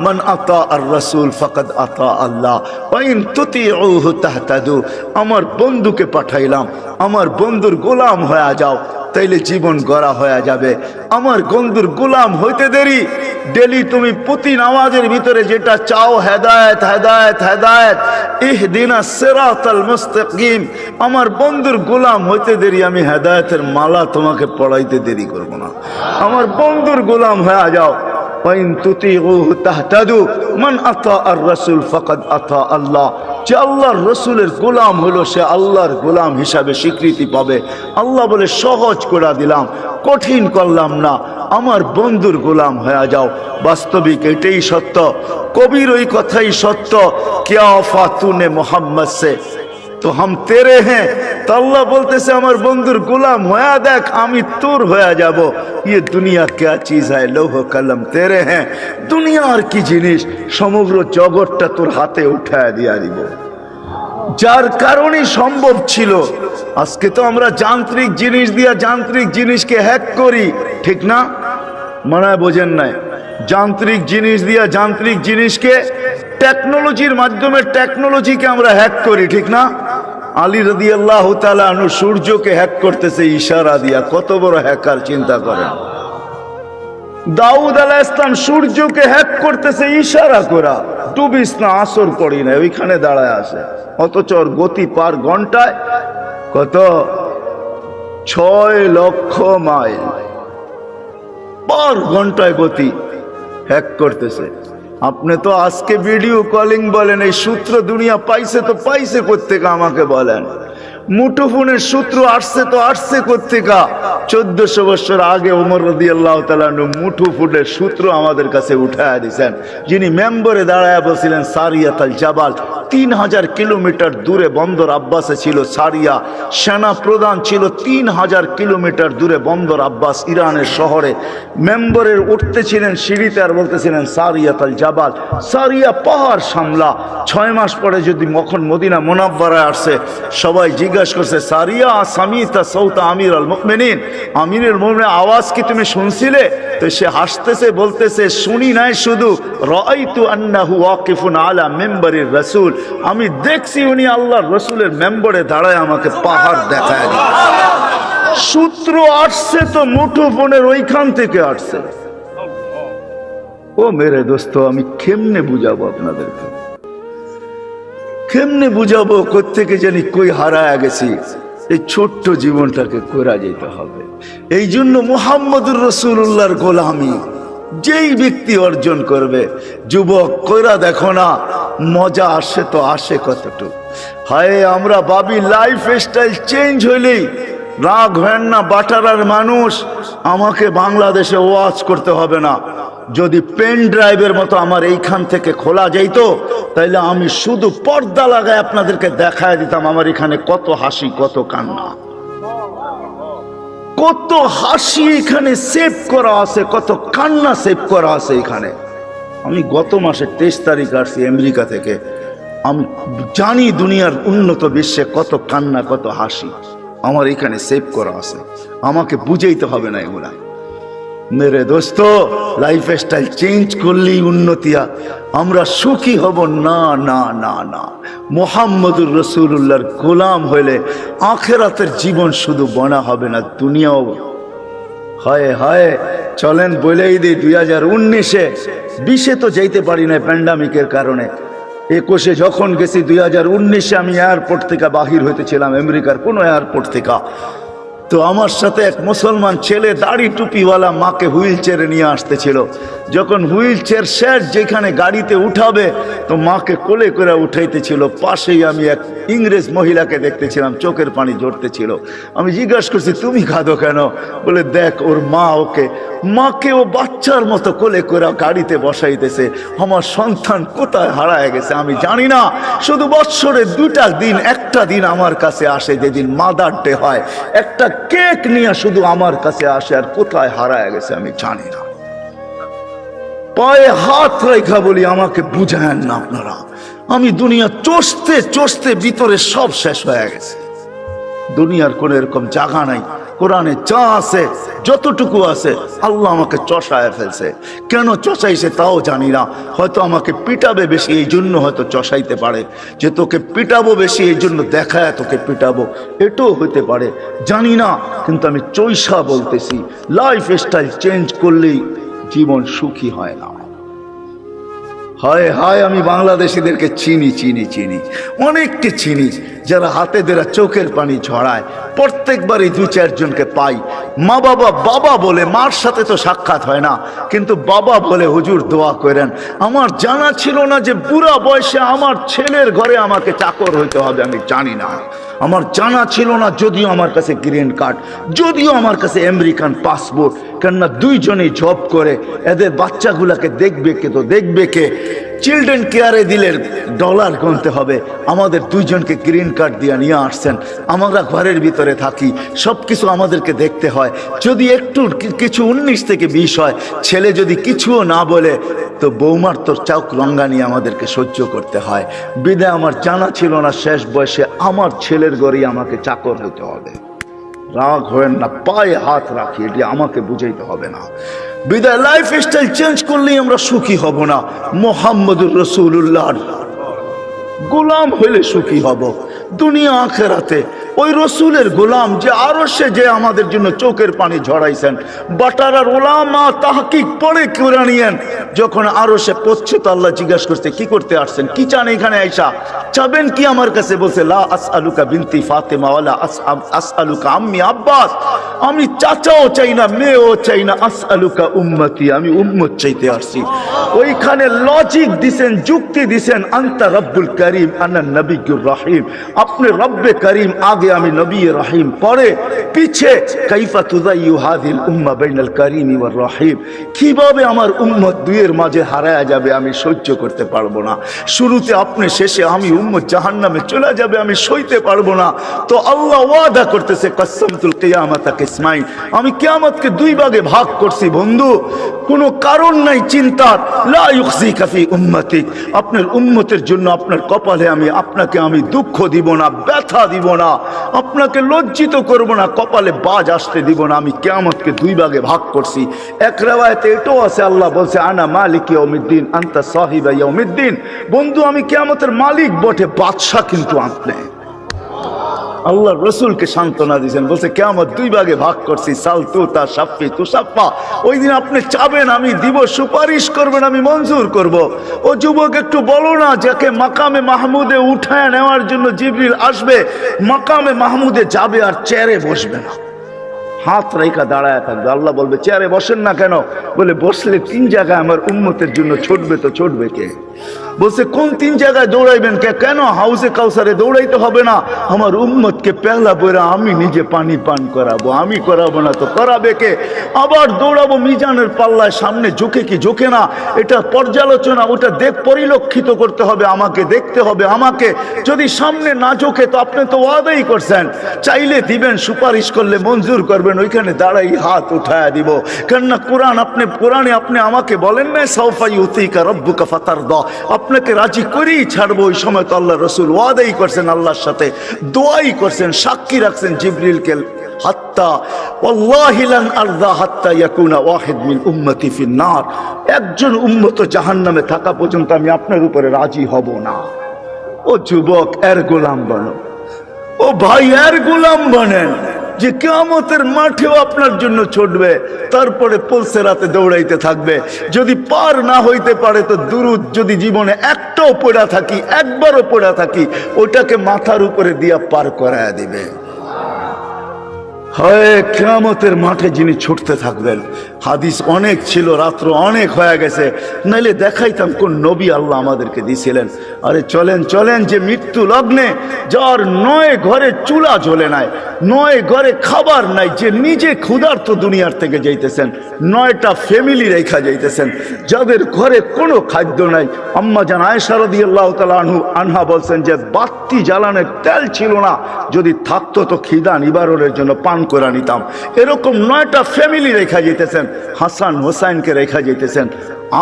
মান আতা আর রাসূল ফাকাদ আতা আল্লাহ ওয়া ইন তুতিউহু তাহতাদু। আমার বন্ধুকে পাঠাইলাম, আমার বন্ধুর গোলাম হয়ে যাও, তাইলে জীবন গড়া হয়ে যাবে। আমার বন্ধুর গোলাম হইতে দেরি, ডেলি তুমি প্রতি নামাজের ভিতরে যেটা চাও, হেদায়েত, ইহদিনাস সিরাতাল মুস্তাকিম। আমার বন্ধুর গোলাম হইতে দেরি, আমি হেদায়েতের মালা তোমাকে পড়াইতে দেরি করব না। আমার বন্ধুর গোলাম হয়ে যাও। ওয়াইন তুতিউহু তাহতাদু, মান আতা আর রাসূল ফাকাদ আতা আল্লাহ। যে আল্লাহর রসুলের গোলাম হলো সে আল্লাহর গোলাম হিসাবে স্বীকৃতি পাবে। আল্লাহ বলে সহজ করে দিলাম, কঠিন করলাম না। আমার বন্ধুর গোলাম হয়ে যাও। বাস্তবিক এটাই সত্য, কবির ওই কথাই সত্য। क्या वफा तूने मोहम्मद से तो हम तेरे हैं। तो अल्लाह बोलतेছে আমার বন্ধুর গোলাম হয়ে দেখ, আমি তোর হয়ে যাব। ये दुनिया क्या चीज है, लौह कलम तेरे हैं। দুনিয়া আর কি জিনিস, সমগ্র জগৎটা তোর হাতে উঠায় দিয়া দিব। যার কারণে সম্ভব ছিল। আজকে তো আমরা যান্ত্রিক জিনিস দিয়া যান্ত্রিক জিনিসকে হ্যাক করি, ঠিক না? মনে হয় বোঝেন নাই? যান্ত্রিক জিনিস দিয়া যান্ত্রিক জিনিসকে, টেকনোলজির মাধ্যমে টেকনোলজিকে আমরা হ্যাক করি, ঠিক না? আলী রাদিয়াল্লাহু তাআলা আনহু সূর্যকে হ্যাক করতেছে ইশারা দিয়া। কত বড় হ্যাকার চিন্তা করেন। দাউদ আলাইহিস সালাম সূর্যকে হ্যাক করতেছে ইশারা করা। ডুবিস না, আসর পড়ি না, ওইখানে দাঁড়ায় আছে। অথচ ওর গতি পার ঘন্টায় কত? 6 লক্ষ মাইল পার ঘন্টায় গতি। হ্যাক করতেছে। আপনি তো আজকে ভিডিও কলিং বলেন, এই সূত্র দুনিয়া পাইছে তো পাইছে কোত্থেকে আমাকে বলেন? মুঠোফোনের সূত্র আসছে তো আসছে কোত্থেকে? 1400 বছর আগে ওমর রাদিয়াল্লাহু তাআলা মুঠোফোনের সূত্র আমাদের কাছে উঠায় দিয়েছেন। যিনি মেম্বরে দাঁড়ায় বলছিলেন সারিয়াত আল জাবাল, 3000 কিলোমিটার দূরে বন্দর আব্বাসে ছিল সারিয়া। সেনা প্রধান ছিল 3000 কিলোমিটার দূরে বন্দর আব্বাস ইরানের শহরে। মেম্বরের উঠতেছিলেন সিঁড়িতে আর বলতেছিলেন সারিয়াত আল জাবাল, সারিয়া পাহাড় সামলা। 6 মাস পরে যদি মখন মদিনা মুনাব্বারায় আসছে, সবাই জিজ্ঞাসা করছে সারিয়া সামিতা সৌতা আমির আল মুমিনিন, আমিরুল মুমিনিন আওয়াজ কি তুমি শুনছিলে? তো সে হাসতেছে, বলতেছে শুনি নাই, শুধু রাআইতু আন্নাহু ওয়াকিফুন আলা মিম্বারির রাসূল, আমি দেখছি উনি আল্লাহর রাসূলের মেম্বরে দাঁড়ায় আমাকে পাহাড় দেখায়। সূত্র আসছে তো মুঠোফোনের ওইখান থেকে আসছে। ও মেরে দোস্ত, আমি কেমনে বুঝাবো আপনাদেরকে? কেমনে বুঝাবো? কোত্থেকে জানি কই হারায় গেছি। এই ছোট্ট জীবনটাকে করা যেতে হবে। এই জন্য মুহাম্মদুর রাসূলুল্লাহর গোলামি যেই ব্যক্তি অর্জন করবে, যুবক কইরা দেখো না, মজা আসে তো আসে কতটুকু। হায় আমরা ভাবি লাইফ স্টাইল চেঞ্জ হইলেই রাগ হয় না। বাটারার মানুষ, আমাকে বাংলাদেশে ওয়াজ করতে হবে না। যদি পেন ড্রাইভের মতো আমার এইখান থেকে খোলা যাইতো, তাইলে আমি শুধু পর্দা লাগায় আপনাদেরকে দেখায় দিতাম আমার এখানে কত হাসি, কত কান্না, কত হাসি এখানে সেভ করা আছে, কত কান্না সেভ করা আছে এখানে। আমি গত মাসে 23 তারিখ আসছি আমেরিকা থেকে। আমি জানি দুনিয়ার উন্নত বিশ্বে কত কান্না, কত হাসি আমার এখানে সেভ করা আছে। আমাকে বুঝাইতে হবে না এগুলা। মেরে দোস্ত, লাইফ স্টাইল চেঞ্জ করলেই উন্নতিয়া, আমরা সুখী হব না। না না না, মুহাম্মদুর রাসূলুল্লাহর গোলাম হইলে আখিরাতের জীবন শুধু বনা হবে না, দুনিয়াও। হায় হায়, চলেন বলেই দিই 2019-এ 20-এ তো যাইতে পারি না প্যান্ডামিকের কারণে। 21-এ যখন গেছি, 2019-এ আমি এয়ারপোর্ট থেকে বাহির হইতেছিলাম, আমেরিকার কোনো এয়ারপোর্ট থেকে। তো আমার সাথে এক মুসলমান ছেলে দাড়ি টুপিওয়ালা মাকে হুইল চেয়ারে নিয়ে আসতেছিল। যখন হুইল চেয়ার শেষ যেখানে গাড়িতে উঠাবে, তো মাকে কোলে করে উঠাইতেছিল। পাশেই আমি এক ইংরেজ মহিলাকে দেখতেছিলাম, চোখের পানি ঝরতেছিল। আমি জিজ্ঞাসা করছি তুমি কাঁদো কেন? বলে দেখ ওর মা মাকে ও বাচ্চার মতো কোলে করে গাড়িতে বসাইতেছে। আমার সন্তান কোথায় হারায় গেছে আমি জানি না। শুধু বৎসরে 2টা দিন, একটা দিন আমার কাছে আসে যেদিন মাদার ডে হয়, একটা কেক নিয়ে শুধু আমার কাছে আসে, আর কোথায় হারায় গেছে আমি জানি না। পায়ে হাত রেখা বলি আমাকে বুঝায়েন না আপনারা। আমি দুনিয়া চষতে চষতে ভিতরে সব শেষ হয়ে গেছে। দুনিয়ার কোন এরকম জায়গা নাই। কোরআনে যা আছে, যতটুকু আছে, আল্লাহ আমাকে চষায় ফেলছে। কেন চষাইছে তাও জানি না। হয়তো আমাকে পিটাবে বেশি, এই জন্য হয়তো চষাইতে পারে, যে তোকে পিটাবো বেশি এই জন্য দেখায় তোকে পিটাবো, এটাও হইতে পারে, জানি না। কিন্তু আমি চৈষা বলতেছি, লাইফ স্টাইল চেঞ্জ করলেই জীবন সুখী হয় না। হায় হায়, আমি বাংলাদেশিদেরকে চিনি, অনেককে চিনি, যারা হাতে ধরে চোখের পানি ঝরায়। প্রত্যেকবারই 2-4 জনকে পাই। মা বাবা বলে, মার সাথে তো সাক্ষাৎ হয় না, কিন্তু বাবা বলে হুজুর দোয়া করেন। আমার জানা ছিল না যে বুড়া বয়সে আমার ছেলের ঘরে আমাকে চাকর হইতে হবে, আমি জানি না। আমার জানা ছিল না, যদিও আমার কাছে গ্রিন কার্ড, যদিও আমার কাছে আমেরিকান পাসপোর্ট, কেননা 2 জনেই জব করে। এদের বাচ্চাগুলাকে দেখবে কে? চিলড্রেন কেয়ারে দিলে ডলার গুনতে হবে, আমাদের দুইজনকে গ্রিন কার্ড দিয়ে নিয়ে আসছেন। আমরা ঘরের ভিতরে থাকি, সব কিছু আমাদেরকে দেখতে হয়। যদি একটু কিছু 19 থেকে 20 হয়, ছেলে যদি কিছুও না বলে, তো বৌমার তোর চোখ রঙ্গানি আমাদেরকে সহ্য করতে হয়। বিদায় আমার জানা ছিল না শেষ বয়সে আমার ছেলের ঘরেই আমাকে চাকর হতে হবে। রাগ হয়েন না, পায়ে হাত রাখি, এটি আমাকে বুঝাইতে হবে না। বিদায় লাইফ স্টাইল চেঞ্জ করলেই আমরা সুখী হব না। মুহাম্মদুর রাসূলুল্লাহর গোলাম হইলে সুখী হব দুনিয়া আখেরাতে। ওই রসুলের গোলাম যে আরশে যে আমাদের জন্য চোখের পানি ঝরাইছেন, বাটারার ওলামা তাহকিক পড়ে কোরআনিয়ান যখন আরশে পৌঁছে তো আল্লাহ জিজ্ঞাসা করছে কি করতে আসছেন, কি চান এখানে আইসা, চাবেন কি আমার কাছে? বলছে লা আসআলুকা বিনতি ফাতেমা ওয়ালা আসআলুকা আম্মি আব্বাস, আমি চাচাও চাই না মেয়েও চাই না, আসআলুকা উম্মতি, আমি উম্মত চাইতে আসছি। ওইখানে লজিক দিছেন, যুক্তি দিছেন, আনতা রব্বুল করিম আনা নবিয়্যুর রহিম, আপনি রব্বে করিম আগে আমি নবী রহিম পরে পিছে, কাইফা তুযাইয়ু হাযিল উম্মাহ বাইনাল করিম ওয়ার রহিম, কিভাবে আমার উম্মত দুইয়ের মাঝে হারায়া যাবে আমি সহ্য করতে পারবো না। শুরুতে আপনি, শেষে আমি, উম্মত জাহান্নামে চলে যাবে আমি সইতে পারবো না। তো আল্লাহ ওয়াদা করতেছে কসসমতুল কিয়ামাতা কিসমাইন, আমি কিয়ামতকে দুই ভাগে ভাগ করছি বন্ধু, কোনো কারণ নাই চিন্তার। লা ইউখজিকা ফি উম্মতিক, আপনার উম্মতের জন্য আপনার কপালে আপনাকে আমি দুঃখ দিব না, ব্যথা দিব না, আপনাকে লজ্জিত করব না, কপালে বাজ আসতে দিব না। আমি কিয়ামতকে দুই ভাগে ভাগ করছি। এক riwayate এটাও আছে, আল্লাহ বলছে আনা মালিক ইয়াউমিদ্দিন আনতা সাহিবা ইয়াউমিদ্দিন, বন্ধু আমি কিয়ামতের মালিক বটে, বাদশা কিন্তু আপনি। আল্লাহ রসুলকে সান্ত্বনা দিয়েছেন, বলছে কিয়ামত দুই ভাগে ভাগ করছি, সাল তুতা শাফি তুসাফা, ওই দিন আপনি চাবেন আমি দিব, সুপারিশ করবেন আমি মঞ্জুর করব। ও যুবক একটু বলো না, যাকে মাকামে মাহমুদে উঠায় নেওয়ার জন্য জিবরিল আসবে, মাকামে মাহমুদে যাবে আর চেয়ারে বসবে না, হাত রেখা দাঁড়ায় থাকবে। আল্লাহ বলবে চেয়ারে বসেন না কেন? বলে বসলে 3 জায়গায় আমার উম্মতের জন্য ছুটবে, তো ছুটবে কে? বলছে কোন 3 জায়গায় দৌড়াইবেন? কেন হাউসে কাউসারে দৌড়াইতে হবে না, আমার উম্মতকে পেহলা বইরা আমি নিজে পানি পান করাবো, আমি করাবো না তো করাবে কে? আবার দৌড়াবো মিজানের পাল্লায়, সামনে ঝুঁকে কি ঝুঁকে না, এটা পর্যালোচনা, ওটা পরিলক্ষিত করতে হবে আমাকে, দেখতে হবে আমাকে। যদি সামনে না ঝুঁকে তো আপনি তো ওয়াদাই করছেন, চাইলে দিবেন, সুপারিশ করলে মঞ্জুর করবেন, ওইখানে দাঁড়াই হাত উঠায়া দিব। কেননা কোরআনে আপনি আমাকে বলেন না সাউফা ইউতিকা রাব্বুকা ফাতারদা, আপনাকে রাজি করেই ছাড়বো। ওই সময় তো আল্লাহ রসুল ওয়াদাই করছেন, আল্লাহর সাথে দোয়াই করছেন, সাক্ষী রাখছেন জিবরিলকে, হাত্তা ওয়াল্লাহি লান আরদা হাত্তা ইয়াকুনা ওয়াহিদ মিন উম্মতি ফিন নার, একজন উম্মত জাহান্নামে থাকা পর্যন্ত আমি আপনার উপরে রাজি হব না। ও যুবক, এর গোলাম বানো, ও ভাই এর গোলাম বানেন, যে কিয়ামতের মাঠেও আপনার জন্য ছুটবে, তারপরে পুলসেরাতে দৌড়াইতে থাকবে। যদি পার না হইতে পারে তো দুরুদ যদি জীবনে একটাও পড়া থাকি, একবারও পড়া থাকি, ওটাকে মাথার উপরে দিয়া পার করায়া দিবে। হয় কিয়ামতের মাঠে যিনি ছুটতে থাকবেন। হাদিস অনেক ছিল, রাত্র অনেক হয়ে গেছে, নাইলে দেখাইতাম কোন নবী আল্লাহ আমাদেরকে দিয়েছিলেন। আরে চলেন চলেন, যে মৃত্যু লগ্নে, যার 9 ঘরে চুলা জ্বলে নাই, 9 ঘরে খাবার নাই, যে নিজে ক্ষুধার্ত দুনিয়ার থেকে যাইতেছেন, 9টা ফ্যামিলি রেখা যাইতেছেন, যাদের ঘরে কোনো খাদ্য নাই। আম্মা জান আয়েশা রাদিয়াল্লাহু তাআলা আনহা বলছেন যে বাতি জ্বালানোর তেল ছিল না, যদি থাকতো তো খিদা নিবারণের জন্য পান করে নিতাম। এরকম 9টা ফ্যামিলি রেখা যেতেছেন, হাসান হোসাইনকে রেখা যেতেছেন,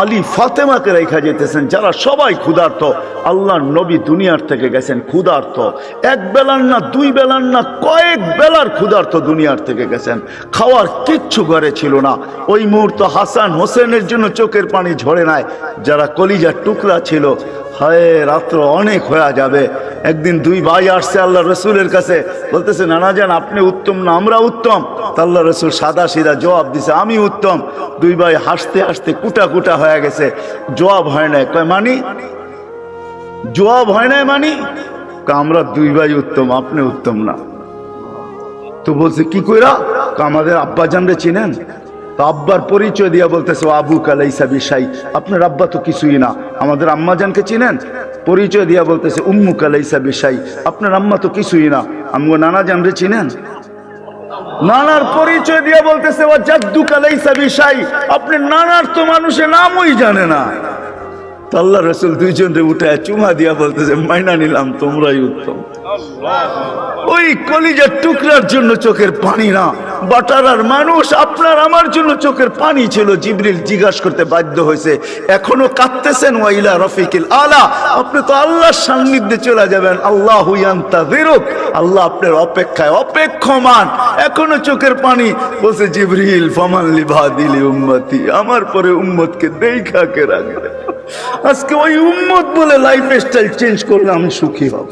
আলী ফাতেমাকে রেখা যেতেছেন, যারা সবাই ক্ষুধার্ত। আল্লাহ নবী দুনিয়ার থেকে গেছেন ক্ষুধার্ত, 1 বেলার না 2 বেলার না, কয়েক বেলার ক্ষুধার্ত দুনিয়ার থেকে গেছেন, খাওয়ার কিচ্ছু ঘরে ছিল না। ওই মুহূর্ত হাসান হোসেনের জন্য চোখের পানি ঝরে নাই, যারা কলিজার টুকরা ছিল। হায় রাত্র অনেক হয়ে যাবে। একদিন 2 ভাই আসছে আল্লাহ রসুলের কাছে, বলতেছে নানা জান আপনি উত্তম না আমরা উত্তম? আল্লাহ রসুল সাদা সিধা জবাব দিছে আমি উত্তম। 2 ভাই হাসতে হাসতে কুটা কুটা হয়ে গেছে, জবাব হয় নাই। কয় মানি? জবাব হয় নাই মানি? আমরা 2 ভাই উত্তম, আপনি উত্তম না। তো বলছে কি কইরা? আমাদের আব্বা জানরে চিনেন? তো আব্বার পরিচয় দিয়া বলতেছে আবু কালাইসা বিশাই, আপনার আব্বা তো কিছুই না। আমাদের আম্মা জানকে চিনেন? পরিচয় দিয়া বলতেছে উম্মু কালাইসা বিশাই, আপনার আম্মা তো কিছুই না। আমগো নানা জানরে চিনেন? নানার পরিচয় দিয়া বলতেছে ও জাদ্দু কালাইসা বিশাই, আপনি নানার তো মানুষের নামই জানে না। তো আল্লাহ রসুল দুইজনরে উঠে চুমা দিয়া বলতেছে মাইনা নিলাম, তোমরাই উত্তম। ওই কলিজার টুকরার জন্য চোখের পানি না, বাটারার মানুষ আপনার আমার জন্য চোখের পানি ছিল। জিবরিল জিজ্ঞাসা করতে বাধ্য হয়েছে, এখনো কাঁদতেছেন? ওয়াইলা রফিকিল আলা, আপনি তো আল্লাহর সান্নিধ্যে চলে যাবেন। আল্লাহু ইয়ান্তাযিরুক, আল্লাহ আপনার অপেক্ষায় অপেক্ষমান, এখনো চোখের পানি। বলছে জিবরিল ফামান লিবাদিলি উম্মতি, আমার পরে উম্মতকে দেখা কে রাখবে। আজকে ওই উম্মত বলে লাইফ স্টাইল চেঞ্জ করলে আমি সুখী হব।